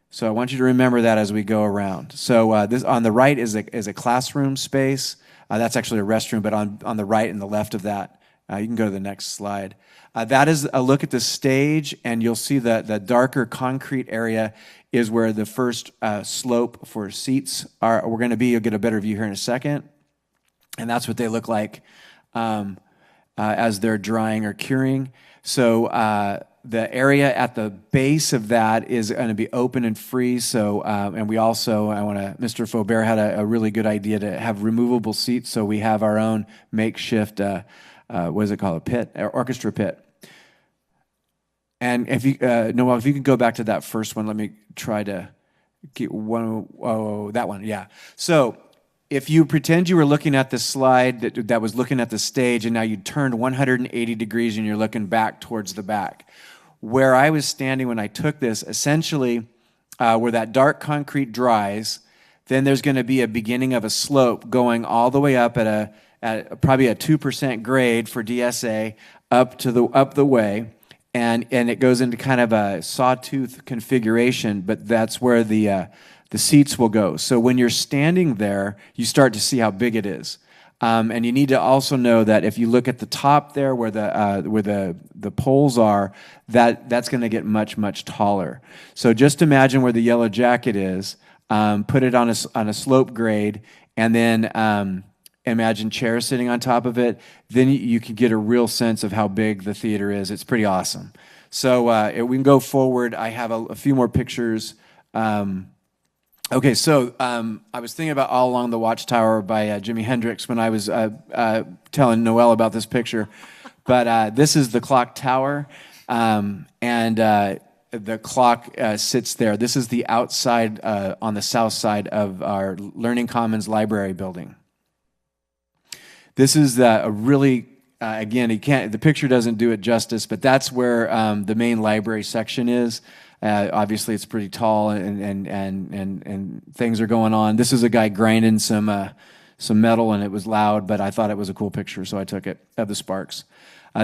So I want you to remember that as we go around. So this on the right is a classroom space. That's actually a restroom, but on the right and the left of that, you can go to the next slide. That is a look at the stage, and you'll see that the darker concrete area is where the first slope for seats are. We're going to be. You'll get a better view here in a second, and that's what they look like as they're drying or curing. So the area at the base of that is going to be open and free. So and we also, Mr. Faubert had a really good idea to have removable seats. So we have our own makeshift. What is it called? A pit, or orchestra pit. And if you, Noel, if you could go back to that first one, let me try to get one. Oh, that one, yeah. So if you pretend you were looking at the slide that was looking at the stage, and now you turned 180 degrees and you're looking back towards the back. Where I was standing when I took this, essentially where that dark concrete dries, then there's going to be a beginning of a slope going all the way up at probably a 2% grade for DSA up the way. And it goes into kind of a sawtooth configuration, but that's where the seats will go. So when you're standing there, you start to see how big it is. And you need to also know that if you look at the top there where the poles are, that's going to get much, much taller. So just imagine where the yellow jacket is, put it on a slope grade, and then imagine chairs sitting on top of it. Then you can get a real sense of how big the theater is. It's pretty awesome. So we can go forward. I have a few more pictures. Okay, so I was thinking about All Along the Watchtower by Jimi Hendrix when I was telling Noel about this picture. But this is the clock tower, and the clock sits there. This is the outside on the south side of our Learning Commons library building. This is a really, again, the picture doesn't do it justice, but that's where the main library section is. Obviously, it's pretty tall, and things are going on. This is a guy grinding some metal, and it was loud, but I thought it was a cool picture, so I took it, of the sparks.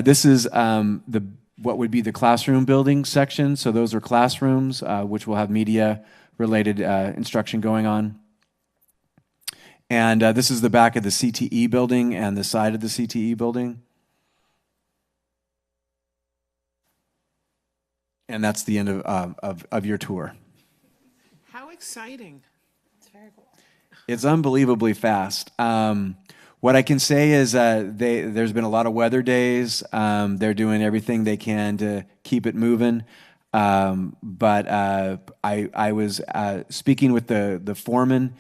This is what would be the classroom building section. So those are classrooms, which will have media-related instruction going on. And this is the back of the CTE building and the side of the CTE building. And that's the end of your tour. How exciting. It's very cool. It's unbelievably fast. What I can say is there's been a lot of weather days. They're doing everything they can to keep it moving. But I was speaking with the foreman,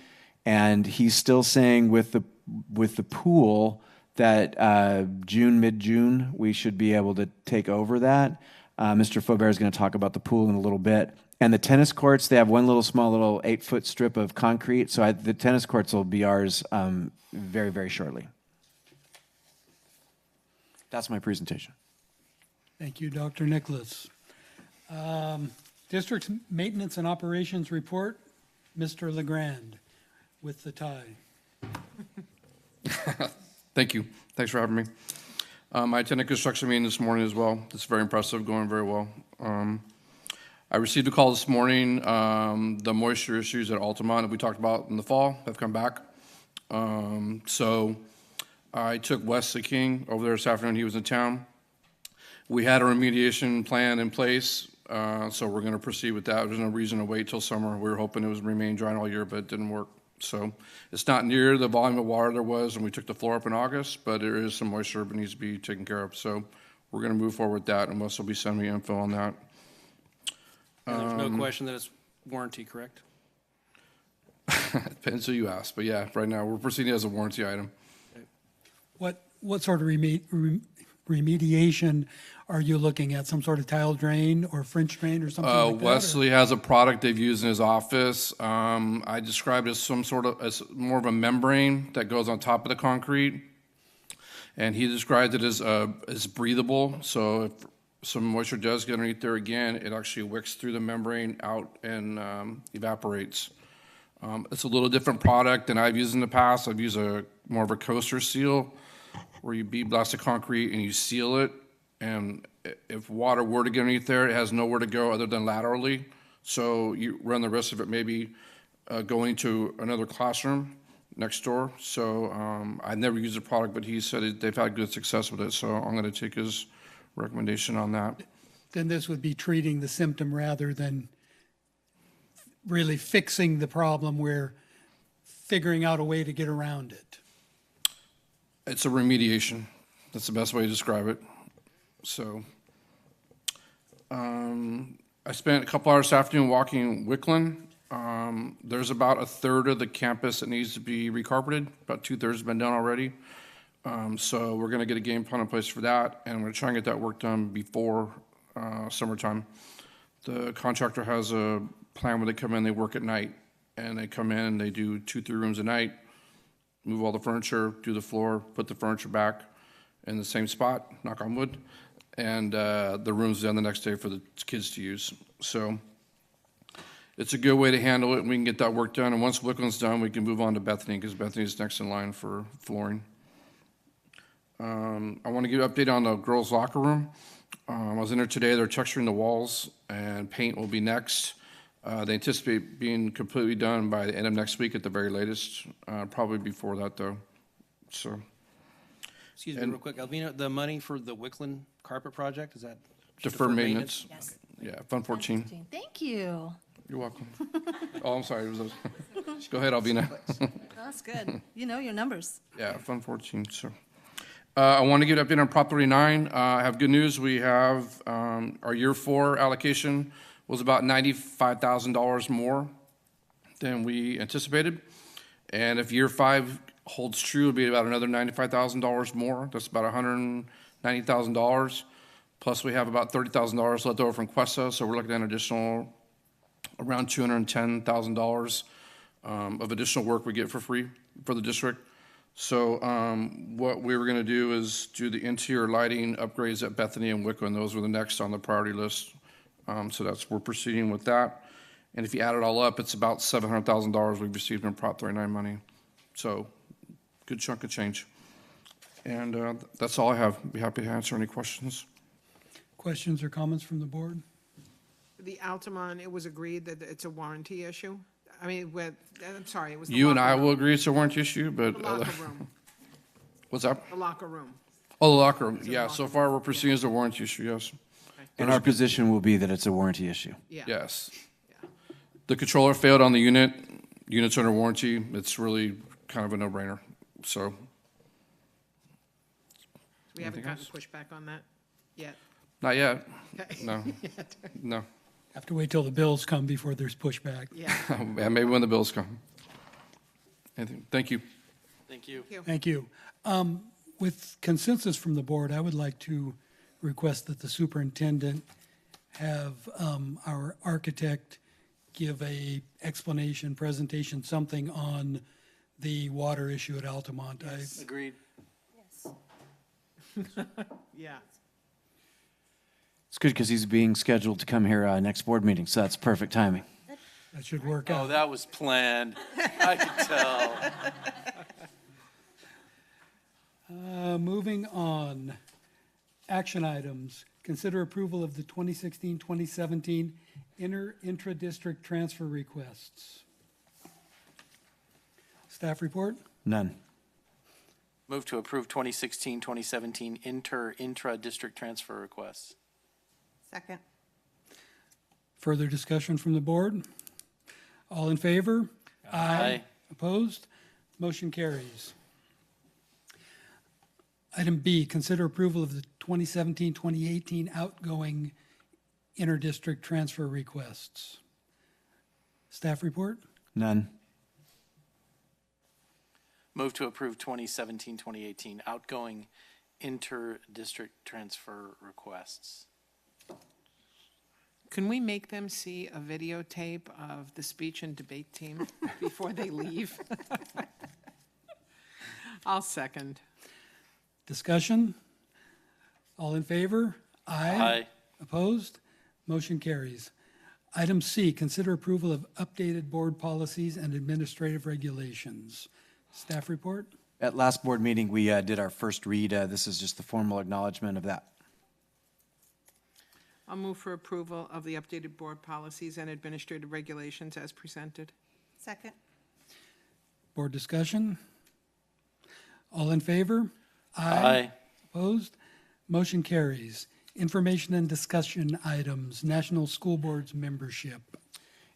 and he's still saying with the pool that mid-June, we should be able to take over that. Mr. Faubert is going to talk about the pool in a little bit. And the tennis courts, they have one small little 8-foot strip of concrete. So the tennis courts will be ours very, very shortly. That's my presentation. Thank you, Dr. Nicholas. District's Maintenance and Operations Report, Mr. LeGrand with the tie. Thank you. Thanks for having me. I attended construction meeting this morning as well. It's very impressive, going very well. I received a call this morning. The moisture issues at Altamont that we talked about in the fall have come back. So I took Wesley King over there this afternoon. He was in town. We had a remediation plan in place, so we're going to proceed with that. There's no reason to wait till summer. We were hoping it would remain dry all year, but it didn't work. So it's not near the volume of water there was when we took the floor up in August, but there is some moisture that needs to be taken care of. So we're going to move forward with that, and Wes will be sending me info on that. And there's no question that it's warranty, correct? Depends who you ask, but yeah, right now we're proceeding as a warranty item. What sort of remediation are you looking at? Some sort of tile drain or French drain or something like that? Wesley has a product they've used in his office. I described it as some sort of, as more of a membrane that goes on top of the concrete. And he described it as breathable. So if some moisture does get underneath there again, it actually wicks through the membrane out and evaporates. It's a little different product than I've used in the past. I've used more of a coaster seal, where you bead blast the concrete and you seal it. And if water were to get underneath there, it has nowhere to go other than laterally. So you run the risk of it maybe going to another classroom next door. So I've never used the product, but he said they've had good success with it. So I'm going to take his recommendation on that. Then this would be treating the symptom rather than really fixing the problem. We're figuring out a way to get around it. It's a remediation. That's the best way to describe it. So I spent a couple hours this afternoon walking Wickland. There's about a third of the campus that needs to be recarpeted. About 2/3 has been done already. So we're going to get a game plan in place for that, and we're going to try and get that work done before summertime. The contractor has a plan where they come in, they work at night, and they come in, they do 2-3 rooms a night, move all the furniture, do the floor, put the furniture back in the same spot, knock on wood, and the room's done the next day for the kids to use. So it's a good way to handle it, and we can get that work done. And once Wickland's done, we can move on to Bethany, because Bethany's next in line for flooring. I want to give an update on the girls' locker room. I was in there today. They're texturing the walls, and paint will be next. They anticipate being completely done by the end of next week at the very latest, probably before that, though. So. Excuse me, real quick, Alvina, the money for the Wickland carpet project, is that? Deferred maintenance? Yes. Yeah, Fund 14. Thank you. You're welcome. Oh, I'm sorry. Go ahead, Alvina. That's good. You know your numbers. Yeah, Fund 14, sir. I want to give an update on Prop 39. I have good news. We have our year 4 allocation was about $95,000 more than we anticipated. And if year 5 holds true, it'll be about another $95,000 more. That's about $190,000. Plus we have about $30,000 left over from Questa, so we're looking at an additional around $210,000 of additional work we get for free for the district. So what we were going to do is do the interior lighting upgrades at Bethany and Wickland. Those were the next on the priority list So we're proceeding with that. And if you add it all up, it's about $700,000 we've received in Prop 39 money. So good chunk of change. And that's all I have. Be happy to answer any questions. Questions or comments from the board? The Altamont, it was agreed that it's a warranty issue? I mean, I'm sorry, it was the You and locker I room. will agree it's a warranty issue, but. The locker room, What's that? the locker room. Oh, the locker room. Yeah, so far we're proceeding as a warranty issue, yes. And our position will be that it's a warranty issue. Yeah. Yes. The controller failed on the unit. Unit's under warranty. It's really kind of a no-brainer. So. We haven't Anything gotten pushback on that yet. Not yet. Okay. No. No. Have to wait till the bills come before there's pushback. Yeah. And maybe when the bills come. Anything? Thank you. Thank you. Thank you. With consensus from the board, I would like to request that the superintendent have our architect give a explanation, presentation, something on the water issue at Altamont. Agreed. Yeah. It's good because he's being scheduled to come here next board meeting, so that's perfect timing. That should work Oh, out. that was planned. I could tell. Moving on. Action items. Consider approval of the 2016-2017 intra-district transfer requests. Staff report? None. Move to approve 2016-2017 intra-district transfer requests. Second. Further discussion from the board? All in favor? Aye. Opposed? Motion carries. Item B, consider approval of the 2017-2018 outgoing inter-district transfer requests. Staff report? None. Move to approve 2017-2018 outgoing inter-district transfer requests. Can we make them see a videotape of the speech and debate team before they leave? I'll second. Discussion? All in favor? Aye. Opposed? Motion carries. Item C, consider approval of updated board policies and administrative regulations. Staff report? At last board meeting, we did our first read. This is just the formal acknowledgement of that. I'll move for approval of the updated board policies and administrative regulations as presented. Second. Board discussion? All in favor? Aye. Opposed? Motion carries. Information and discussion items, National School Board's membership.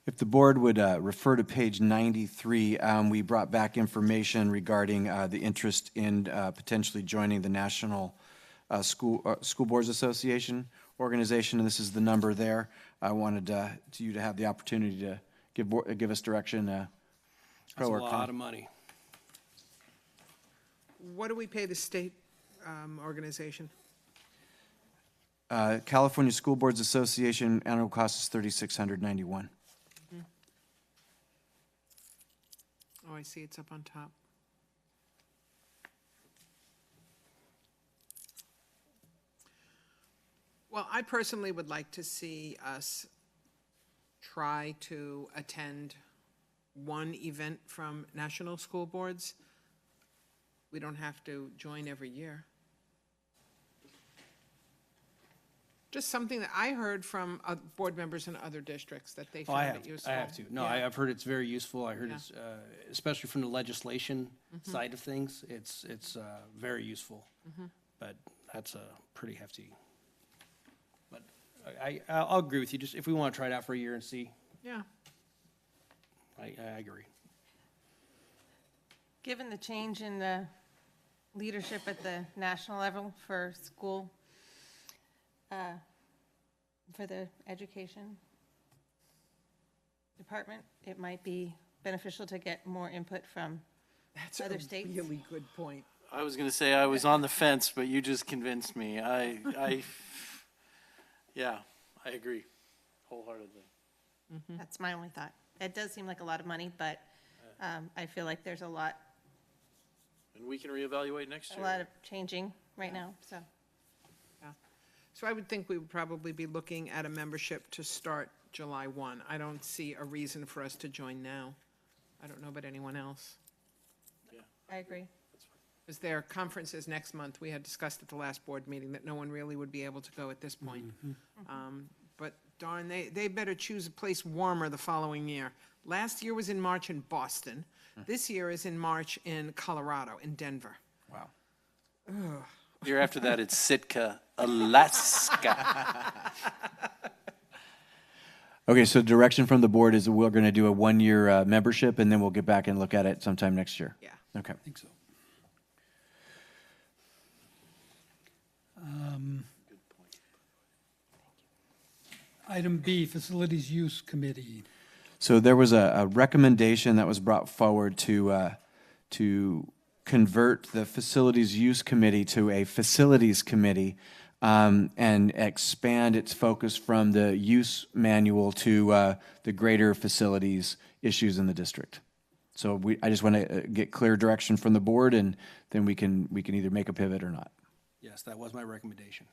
If the board would refer to page 93, we brought back information regarding the interest in potentially joining the National School Boards Association organization, and this is the number there. I wanted you to have the opportunity to give us direction. That's pro a or lot con. of money. What do we pay the state organization? California School Boards Association annual cost is $3,691. Oh, I see, it's up on top. Well, I personally would like to see us try to attend one event from national school boards. We don't have to join every year. Just something that I heard from board members in other districts that they Oh, I found have, it useful. I have to. No, Yeah. I've heard it's very useful. I heard Yeah. it's, especially from the legislation Mhm. side of things, it's very useful. Mhm. But that's a pretty hefty. But I'll agree with you. Just if we want to try it out for a year and see, Yeah. I agree. Given the change in the leadership at the national level for school, for the education department, it might be beneficial to get more input from other states. That's a really good point. I was going to say I was on the fence, but you just convinced me. Yeah, I agree wholeheartedly. That's my only thought. It does seem like a lot of money, but I feel like there's a lot And we can reevaluate next year. of changing right now, so. So I would think we would probably be looking at a membership to start July 1. I don't see a reason for us to join now. I don't know about anyone else. I agree. Because their conference is next month. We had discussed at the last board meeting that no one really would be able to go at this point. But darn, they better choose a place warmer the following year. Last year was in March in Boston. This year is in March in Colorado, in Denver. Wow. Ugh. Year after that, it's Sitka, Alaska. Okay, so direction from the board is we're going to do a one-year membership, and then we'll get back and look at it sometime next year. Yeah. Okay. I think so. Item B, Facilities Use Committee. So there was a recommendation that was brought forward to convert the Facilities Use Committee to a Facilities Committee and expand its focus from the use manual to the greater facilities issues in the district. So I just want to get clear direction from the board, and then we can either make a pivot or not. Yes, that was my recommendation.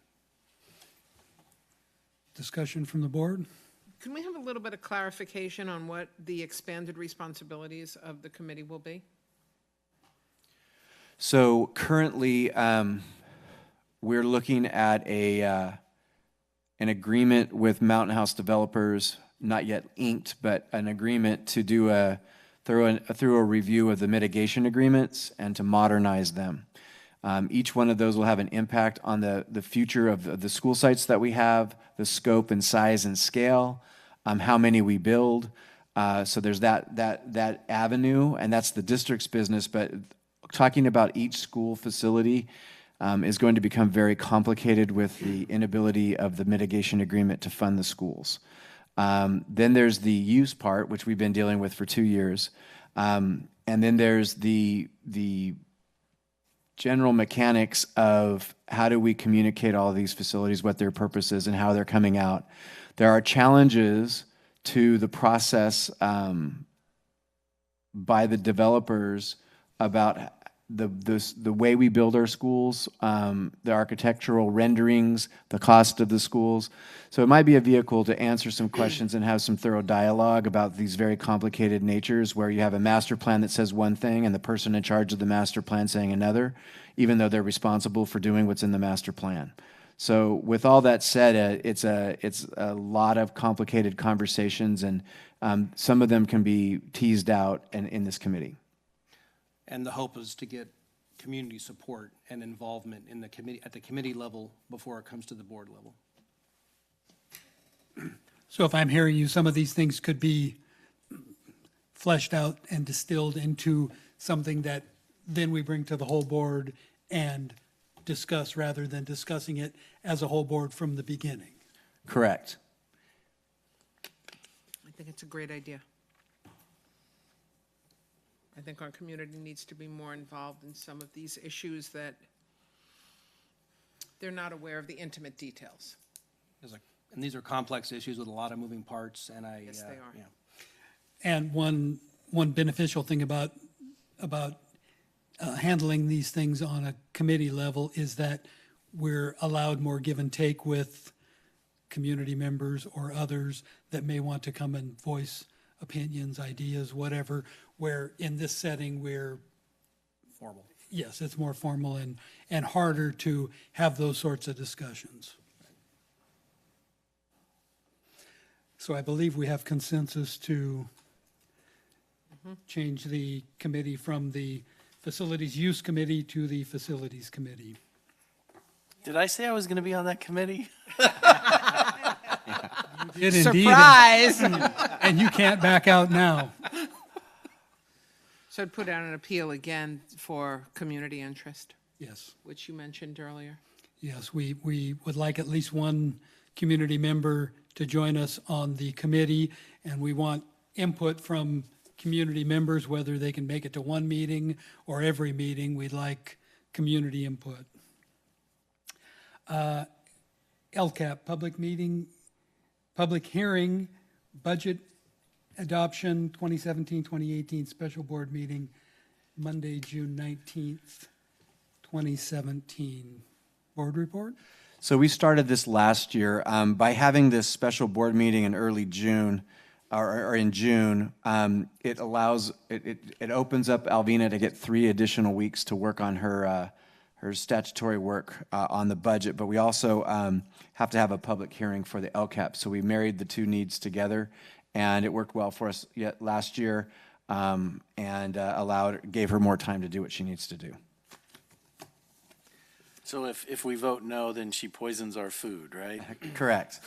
Discussion from the board? Can we have a little bit of clarification on what the expanded responsibilities of the committee will be? So currently, we're looking at an agreement with Mountain House Developers, not yet inked, but an agreement to do a thorough review of the mitigation agreements and to modernize them. Each one of those will have an impact on the future of the school sites that we have, the scope and size and scale, how many we build. So there's that avenue, and that's the district's business. But talking about each school facility is going to become very complicated with the inability of the mitigation agreement to fund the schools. Then there's the use part, which we've been dealing with for 2 years. And then there's the general mechanics of how do we communicate all these facilities, what their purpose is, and how they're coming out. There are challenges to the process by the developers about the way we build our schools, the architectural renderings, the cost of the schools. So it might be a vehicle to answer some questions and have some thorough dialogue about these very complicated natures where you have a master plan that says one thing and the person in charge of the master plan saying another, even though they're responsible for doing what's in the master plan. So with all that said, it's a lot of complicated conversations, and some of them can be teased out in this committee. And the hope is to get community support and involvement in the committee, at the committee level before it comes to the board level. So if I'm hearing you, some of these things could be fleshed out and distilled into something that then we bring to the whole board and discuss rather than discussing it as a whole board from the beginning. Correct. I think it's a great idea. I think our community needs to be more involved in some of these issues that they're not aware of the intimate details. And these are complex issues with a lot of moving parts, and Yes, they are. Yeah. And one beneficial thing about handling these things on a committee level is that we're allowed more give and take with community members or others that may want to come and voice opinions, ideas, whatever, where in this setting we're Formal. Yes, it's more formal and harder to have those sorts of discussions. So I believe we have consensus to change the committee from the Facilities Use Committee to the Facilities Committee. Did I say I was going to be on that committee? You did indeed. Surprise! And you can't back out now. So I'd put out an appeal again for community interest. Yes. Which you mentioned earlier. Yes, we would like at least one community member to join us on the committee, and we want input from community members, whether they can make it to one meeting or every meeting. We'd like community input. LCAP, public hearing, budget adoption, 2017-2018 special board meeting, Monday, June 19th, 2017. Board report? So we started this last year by having this special board meeting in early June, or in June. It allows it opens up Alvina to get 3 additional weeks to work on her statutory work on the budget. But we also have to have a public hearing for the LCAP. So we married the 2 needs together, and it worked well for us last year, and gave her more time to do what she needs to do. So if we vote no, then she poisons our food, right? Correct.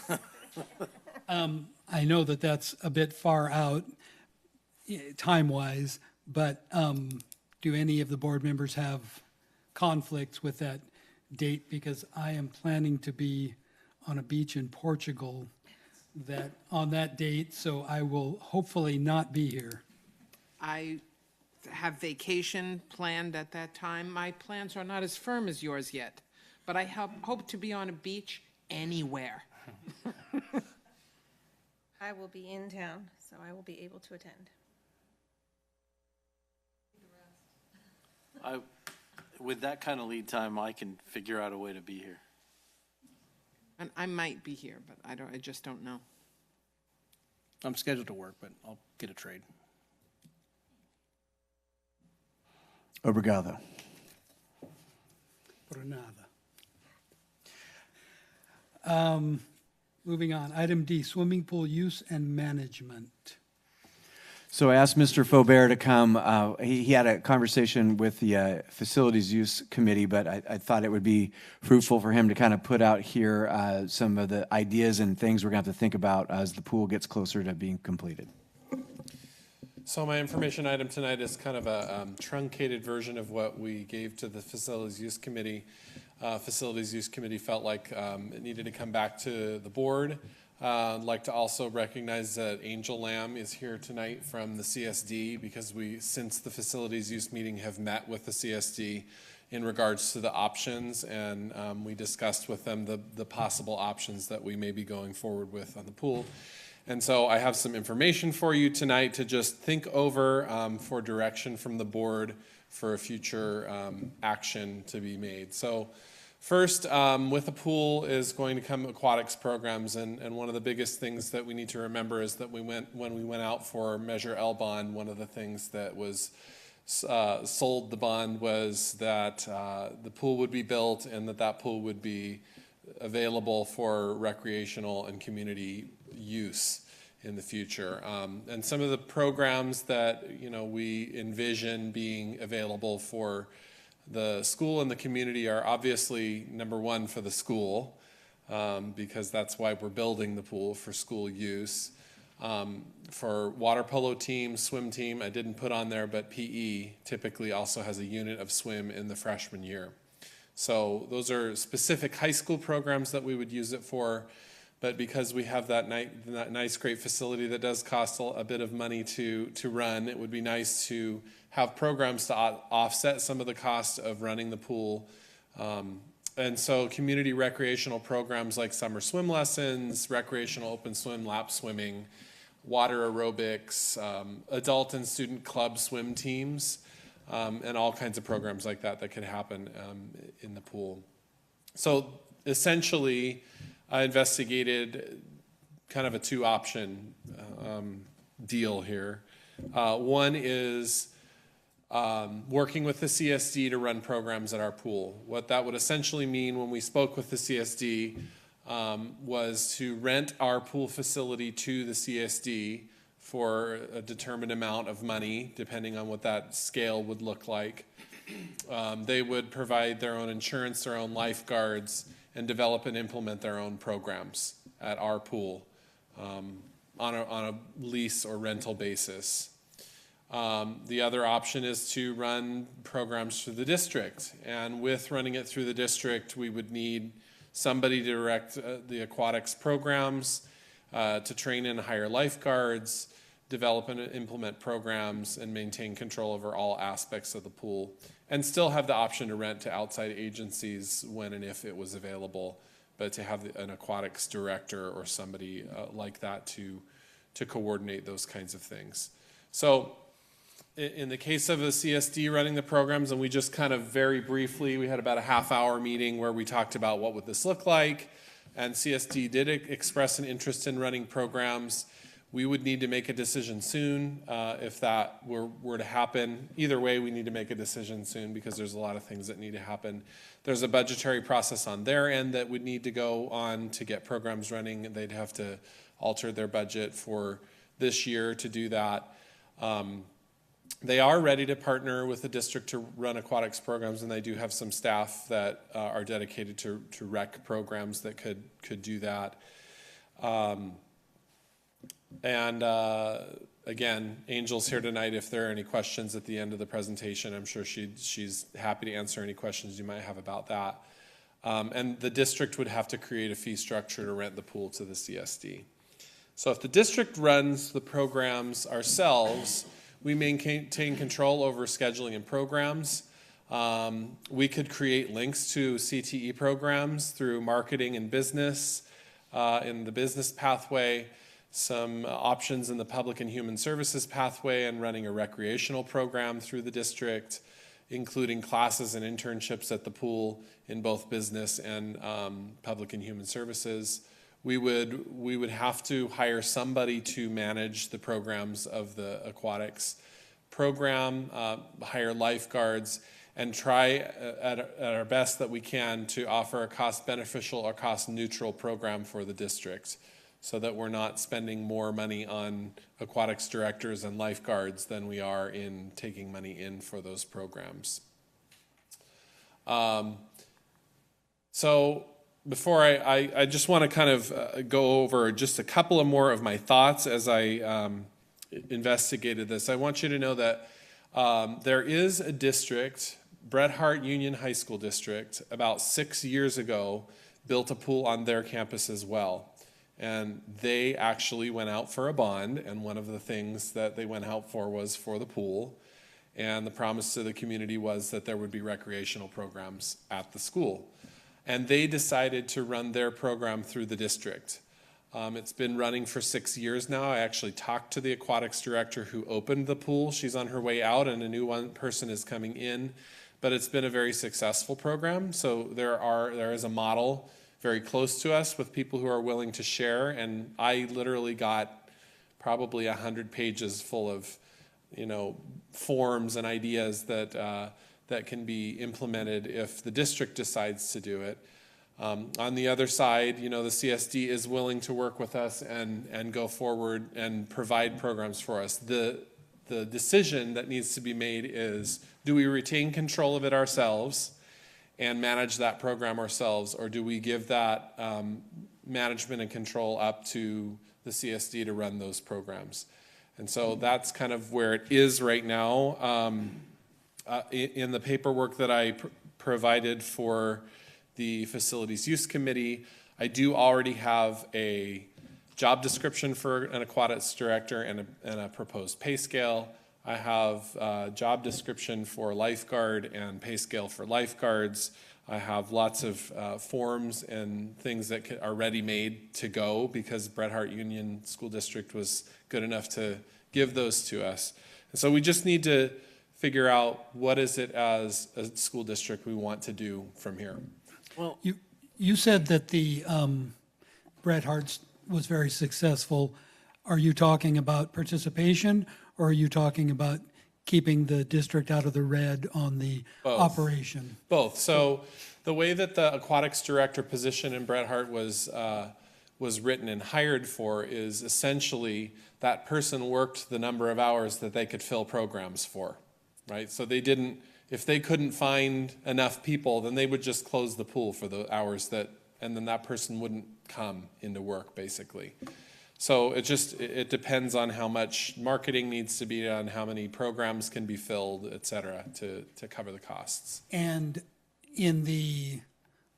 I know that that's a bit far out time-wise, but do any of the board members have conflicts with that date? Because I am planning to be on a beach in Portugal on that date, so I will hopefully not be here. I have vacation planned at that time. My plans are not as firm as yours yet, but I hope to be on a beach anywhere. I will be in town, so I will be able to attend. With that kind of lead time, I can figure out a way to be here. And I might be here, but I just don't know. I'm scheduled to work, but I'll get a trade. Obrigado. Por nada. Moving on, item D, swimming pool use and management. So I asked Mr. Faubert to come. He had a conversation with the Facilities Use Committee, but I thought it would be fruitful for him to kind of put out here some of the ideas and things we're going to have to think about as the pool gets closer to being completed. So my information item tonight is kind of a truncated version of what we gave to the Facilities Use Committee. Facilities Use Committee felt like it needed to come back to the board. I'd like to also recognize that Angel Lamb is here tonight from the CSD, because we, since the Facilities Use meeting, have met with the CSD in regards to the options, and we discussed with them the possible options that we may be going forward with on the pool. And so I have some information for you tonight to just think over for direction from the board for a future action to be made. So first, with the pool is going to come aquatics programs, and one of the biggest things that we need to remember is that when we went out for Measure L bond, one of the things that was sold the bond was that the pool would be built and that pool would be available for recreational and community use in the future. And some of the programs that we envision being available for the school and the community are obviously, number one, for the school, because that's why we're building the pool for school use. For water polo team, swim team, I didn't put on there, but PE typically also has a unit of swim in the freshman year. So those are specific high school programs that we would use it for, but because we have that nice, great facility that does cost a bit of money to run, it would be nice to have programs to offset some of the cost of running the pool. And so community recreational programs like summer swim lessons, recreational open swim, lap swimming, water aerobics, adult and student club swim teams, and all kinds of programs like that could happen in the pool. So essentially, I investigated kind of a 2-option deal here. One is working with the CSD to run programs at our pool. What that would essentially mean when we spoke with the CSD was to rent our pool facility to the CSD for a determined amount of money, depending on what that scale would look like. They would provide their own insurance, their own lifeguards, and develop and implement their own programs at our pool on a lease or rental basis. The other option is to run programs through the district. And with running it through the district, we would need somebody to direct the aquatics programs, to train and hire lifeguards, develop and implement programs, and maintain control over all aspects of the pool, and still have the option to rent to outside agencies when and if it was available, but to have an aquatics director or somebody like that to coordinate those kinds of things. So In the case of the CSD running the programs, and we just kind of very briefly, we had about a half-hour meeting where we talked about what would this look like, and CSD did express an interest in running programs. We would need to make a decision soon if that were to happen. Either way, we need to make a decision soon because there's a lot of things that need to happen. There's a budgetary process on their end that would need to go on to get programs running. They'd have to alter their budget for this year to do that. They are ready to partner with the district to run aquatics programs, and they do have some staff that are dedicated to rec programs that could do that. Again, Angel's here tonight. If there are any questions at the end of the presentation, I'm sure she's happy to answer any questions you might have about that. And the district would have to create a fee structure to rent the pool to the CSD. So if the district runs the programs ourselves, we maintain control over scheduling and programs. We could create links to CTE programs through marketing and business in the business pathway, some options in the public and human services pathway, and running a recreational program through the district, including classes and internships at the pool in both business and public and human services. We would have to hire somebody to manage the programs of the aquatics program, hire lifeguards, and try at our best that we can to offer a cost-beneficial or cost-neutral program for the district so that we're not spending more money on aquatics directors and lifeguards than we are in taking money in for those programs. So before I just want to kind of go over just a couple of more of my thoughts as I investigated this. I want you to know that there is a district, Bret Harte Union High School District, about 6 years ago, built a pool on their campus as well. And they actually went out for a bond, and one of the things that they went out for was for the pool. And the promise to the community was that there would be recreational programs at the school. And they decided to run their program through the district. It's been running for 6 years now. I actually talked to the aquatics director who opened the pool. She's on her way out, and a new person is coming in. But it's been a very successful program. So there is a model very close to us with people who are willing to share. And I literally got probably 100 pages full of, forms and ideas that can be implemented if the district decides to do it. On the other side, the CSD is willing to work with us and go forward and provide programs for us. The decision that needs to be made is, do we retain control of it ourselves and manage that program ourselves, or do we give that management and control up to the CSD to run those programs? And so that's kind of where it is right now. In the paperwork that I provided for the Facilities Use Committee, I do already have a job description for an aquatics director and a proposed pay scale. I have a job description for lifeguard and pay scale for lifeguards. I have lots of forms and things that are ready-made to go because Bret Harte Union School District was good enough to give those to us. And so we just need to figure out what is it as a school district we want to do from here. Well, you said that the Bret Harte was very successful. Are you talking about participation, or are you talking about keeping the district out of the red on the operation? Both. So the way that the aquatics director position in Bret Harte was written and hired for is essentially that person worked the number of hours that they could fill programs for, right? So they didn't, if they couldn't find enough people, then they would just close the pool for the hours and then that person wouldn't come into work, basically. So it depends on how much marketing needs to be done, how many programs can be filled, et cetera, to cover the costs. And in the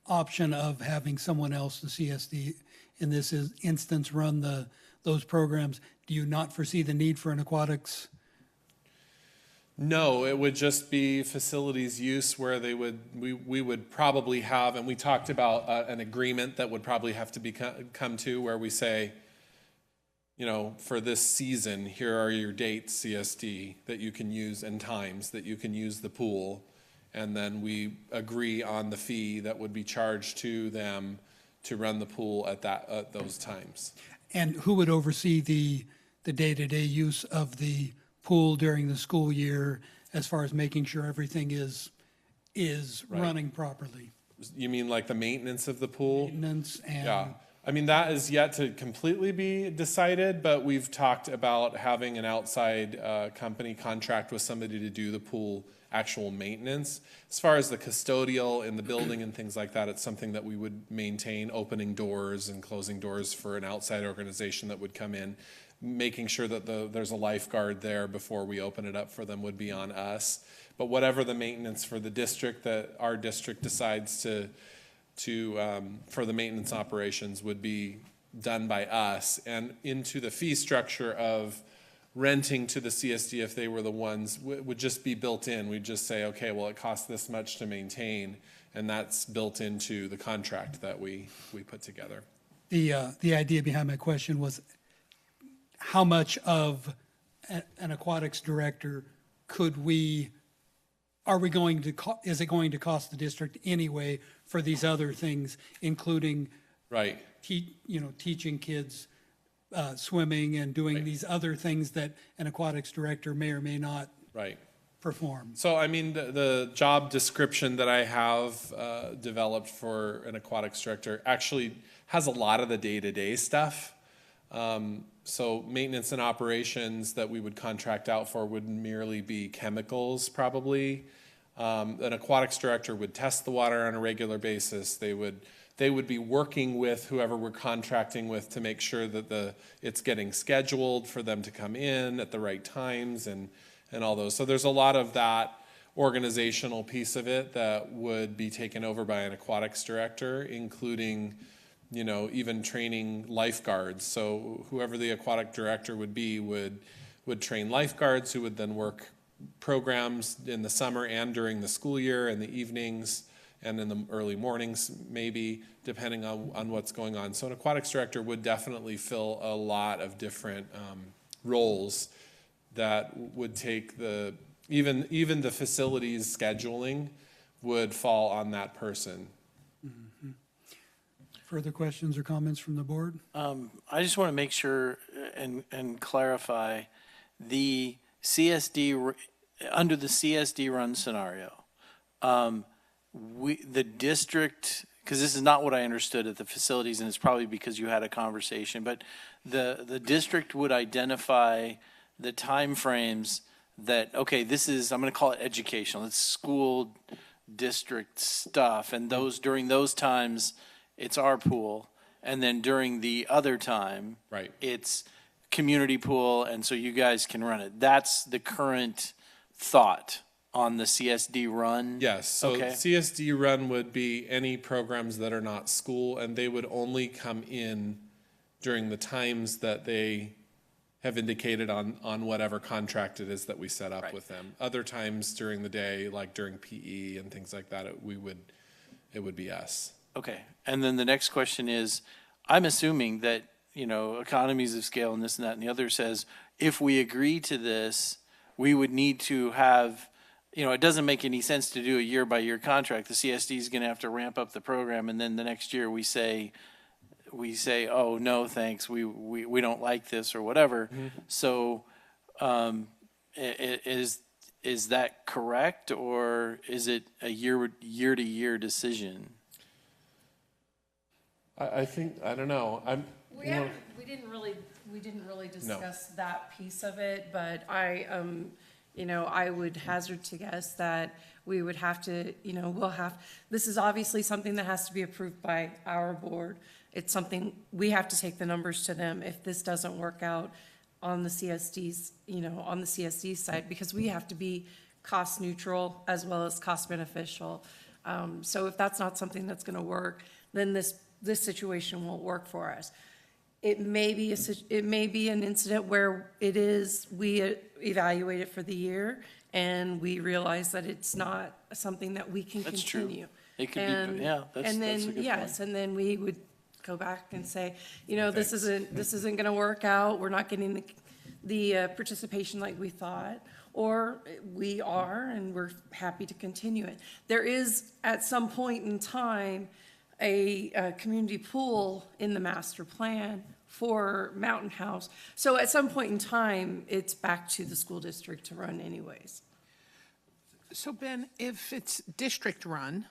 option of having someone else, the CSD, in this instance, run those programs, do you not foresee the need for an aquatics? No, it would just be facilities use where we would probably have, and we talked about an agreement that would probably have to come to where we say, you know, for this season, here are your dates, CSD, that you can use and times that you can use the pool. And then we agree on the fee that would be charged to them to run the pool at those times. And who would oversee the day-to-day use of the pool during the school year as far as making sure everything is Right. running properly? You mean like the maintenance of the pool? Maintenance and. Yeah. I mean, that is yet to completely be decided, but we've talked about having an outside company contract with somebody to do the pool actual maintenance. As far as the custodial in the building and things like that, it's something that we would maintain, opening doors and closing doors for an outside organization that would come in. Making sure that there's a lifeguard there before we open it up for them would be on us. But whatever the maintenance for the district that our district decides to for the maintenance operations would be done by us. And into the fee structure of renting to the CSD, if they were the ones, would just be built in. We'd just say, okay, well, it costs this much to maintain, and that's built into the contract that we put together. The idea behind my question was how much of an aquatics director is it going to cost the district anyway for these other things, including right, teaching kids swimming and doing these other things that an aquatics director may or may not perform? So, I mean, the job description that I have developed for an aquatics director actually has a lot of the day-to-day stuff. So maintenance and operations that we would contract out for would merely be chemicals, probably. An aquatics director would test the water on a regular basis. They would be working with whoever we're contracting with to make sure that it's getting scheduled for them to come in at the right times and all those. So there's a lot of that organizational piece of it that would be taken over by an aquatics director, including even training lifeguards. So whoever the aquatic director would be would train lifeguards who would then work programs in the summer and during the school year, in the evenings and in the early mornings, maybe, depending on what's going on. So an aquatics director would definitely fill a lot of different roles that would take even the facilities scheduling would fall on that person. Mm-hmm. Further questions or comments from the board? I just want to make sure and clarify the CSD, under the CSD run scenario, the district, because this is not what I understood at the facilities, and it's probably because you had a conversation, but the district would identify the timeframes that, okay, this is, I'm going to call it educational, it's school district stuff, and during those times, it's our pool, and then during the other time, it's community pool, and so you guys can run it. That's the current thought on the CSD run? Yes, so CSD run would be any programs that are not school, and they would only come in during the times that they have indicated on whatever contract it is that we set up with them. Other times during the day, like during PE and things like that, it would be us. Okay, and then the next question is, I'm assuming that, economies of scale and this and that and the other says, if we agree to this, we would need to have, it doesn't make any sense to do a year-by-year contract. The CSD is going to have to ramp up the program, and then the next year we say, oh, no, thanks, we don't like this or whatever. Mm-hmm. So is that correct, or is it a year-to-year decision? I think, I don't know. We didn't really discuss that piece of it, but I would hazard to guess that we would have to, this is obviously something that has to be approved by our board. It's something, we have to take the numbers to them if this doesn't work out on the CSD's, on the CSD side, because we have to be cost neutral as well as cost beneficial. So if that's not something that's gonna work, then this situation won't work for us. It may be an incident where we evaluate it for the year and we realize that it's not something that we can That's continue. true. It could be, that's a good point. And then we would go back and say, you know, this isn't gonna work out, we're not getting the participation like we thought, or we are, and we're happy to continue it. There is, at some point in time, a community pool in the master plan for Mountain House. So at some point in time, it's back to the school district to run anyways. So Ben, if it's district-run,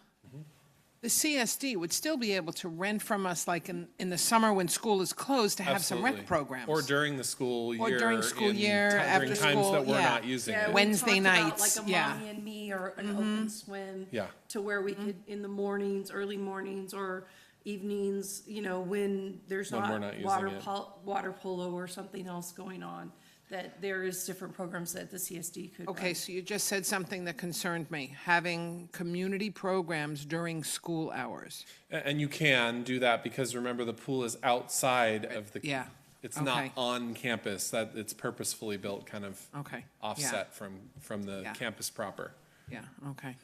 the CSD would still be able to rent from us, like in the summer when school is closed, to have some rec Absolutely. programs. Or during the school year. Or during school year, during after times school, that we're yeah. not using Yeah, it. we Wednesday talked about nights, like a yeah. mommy and me or an open swim. Yeah. To where we could, in the mornings, early mornings or evenings, you know, when there's When we're not not using it. water polo or something else going on, that there is different programs that the CSD could Okay, run. so you just said something that concerned me, having community programs during school hours. And you can do that because remember, the pool is outside of the. Yeah. It's not Okay. on campus, that it's purposefully built kind of Okay. offset from the Yeah. campus proper. Yeah, okay.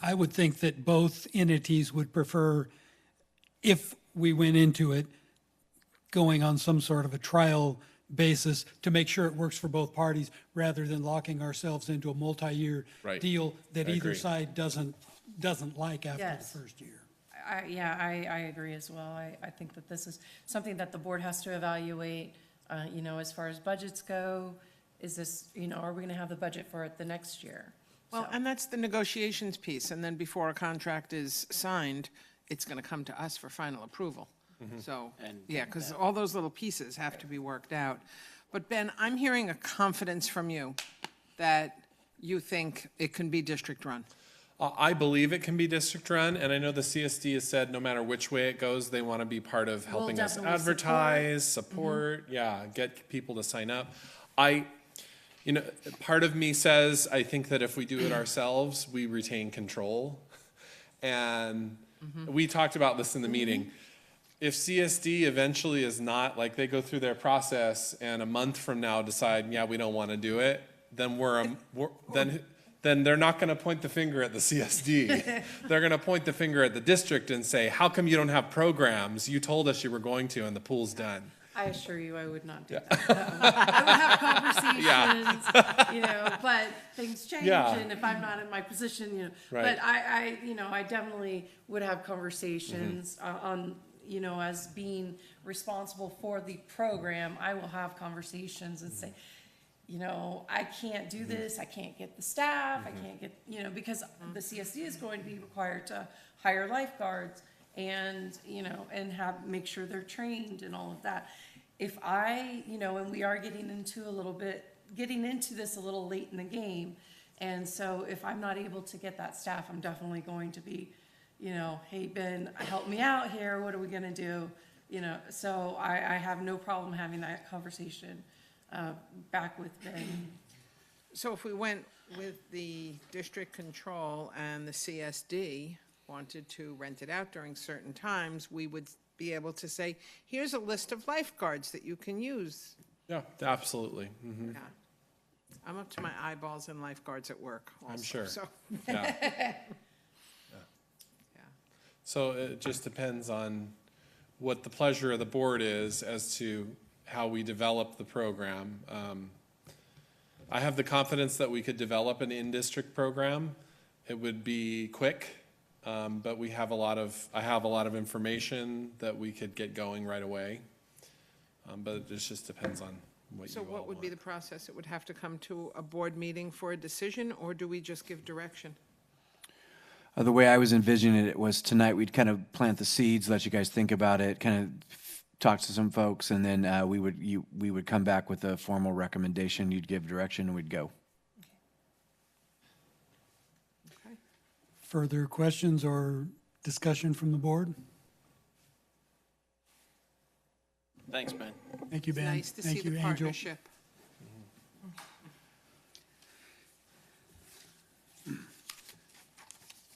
I would think that both entities would prefer, if we went into it, going on some sort of a trial basis to make sure it works for both parties, rather than locking ourselves into a multi-year Right. deal that I either agree. side doesn't like after the Yes. first year. I agree as well. I think that this is something that the board has to evaluate, you know, as far as budgets go. Is this, you know, are we gonna have the budget for it the next year? Well, and that's the negotiations piece, and then before a contract is signed, it's gonna come to us for final approval. So, yeah, because all those little pieces have to be worked out. But Ben, I'm hearing a confidence from you that you think it can be district-run. I believe it can be district-run, and I know the CSD has said no matter which way it goes, they want to be part of helping us definitely advertise, support, yeah, get people to sign up. You know, part of me says, I think that if we do it ourselves, we retain control. And we talked about this in the meeting. If CSD eventually is not, like they go through their process and a month from now decide, yeah, we don't want to do it, then then they're not going to point the finger at the CSD. They're going to point the finger at the district and say, how come you don't have programs? You told us you were going to, and the pool's done. I assure you, I would not do that. I would have conversations, you know, but things change, Yeah. and if I'm not in my position, you know. Right. But I definitely would have conversations on, you know, as being responsible for the program, I will have conversations and say, you know, I can't do this, I can't get the staff, I can't get, you know, because the CSD is going to be required to hire lifeguards and, you know, and make sure they're trained and all of that. If you know, and we are getting into this a little late in the game, and so if I'm not able to get that staff, I'm definitely going to be, you know, hey, Ben, help me out here, what are we gonna do? You know, so I have no problem having that conversation back with Ben. So if we went with the district control and the CSD wanted to rent it out during certain times, we would be able to say, here's a list of lifeguards that you can use. Yeah, absolutely. Yeah. I'm up to my eyeballs in lifeguards at work also. I'm sure. So, Yeah. So it just depends on what the pleasure of the board is as to how we develop the program. I have the confidence that we could develop an in-district program. It would be quick, but I have a lot of information that we could get going right away. But it just depends on what you so all what would be the process? It would have to come to a board meeting for a decision, or do we just give direction? The way I was envisioning it was tonight we'd kind of plant the seeds, let you guys think about it, kind of talk to some folks, and then we would come back with a formal recommendation. You'd give direction, and we'd go. Further questions or discussion from the board? Thanks, Ben. Thank you, It's Ben. nice to see Thank you, the Angel. partnership.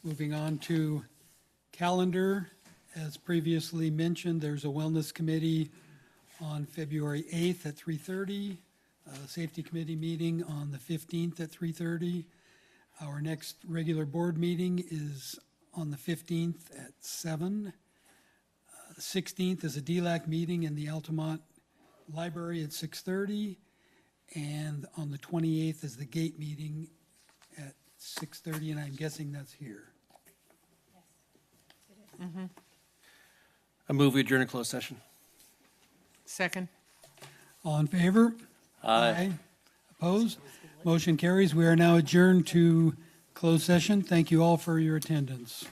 Moving on to calendar. As previously mentioned, there's a wellness committee on February 8th at 3:30, a safety committee meeting on the 15th at 3:30. Our next regular board meeting is on the 15th at 7. 16th is a DLAC meeting in the Altamont Library at 6:30. And on the 28th is the gate meeting at 6:30, and I'm guessing that's here. I move we adjourn in closed session. Second? All in favor? Aye. Opposed? Motion carries. We are now adjourned to closed session. Thank you all for your attendance.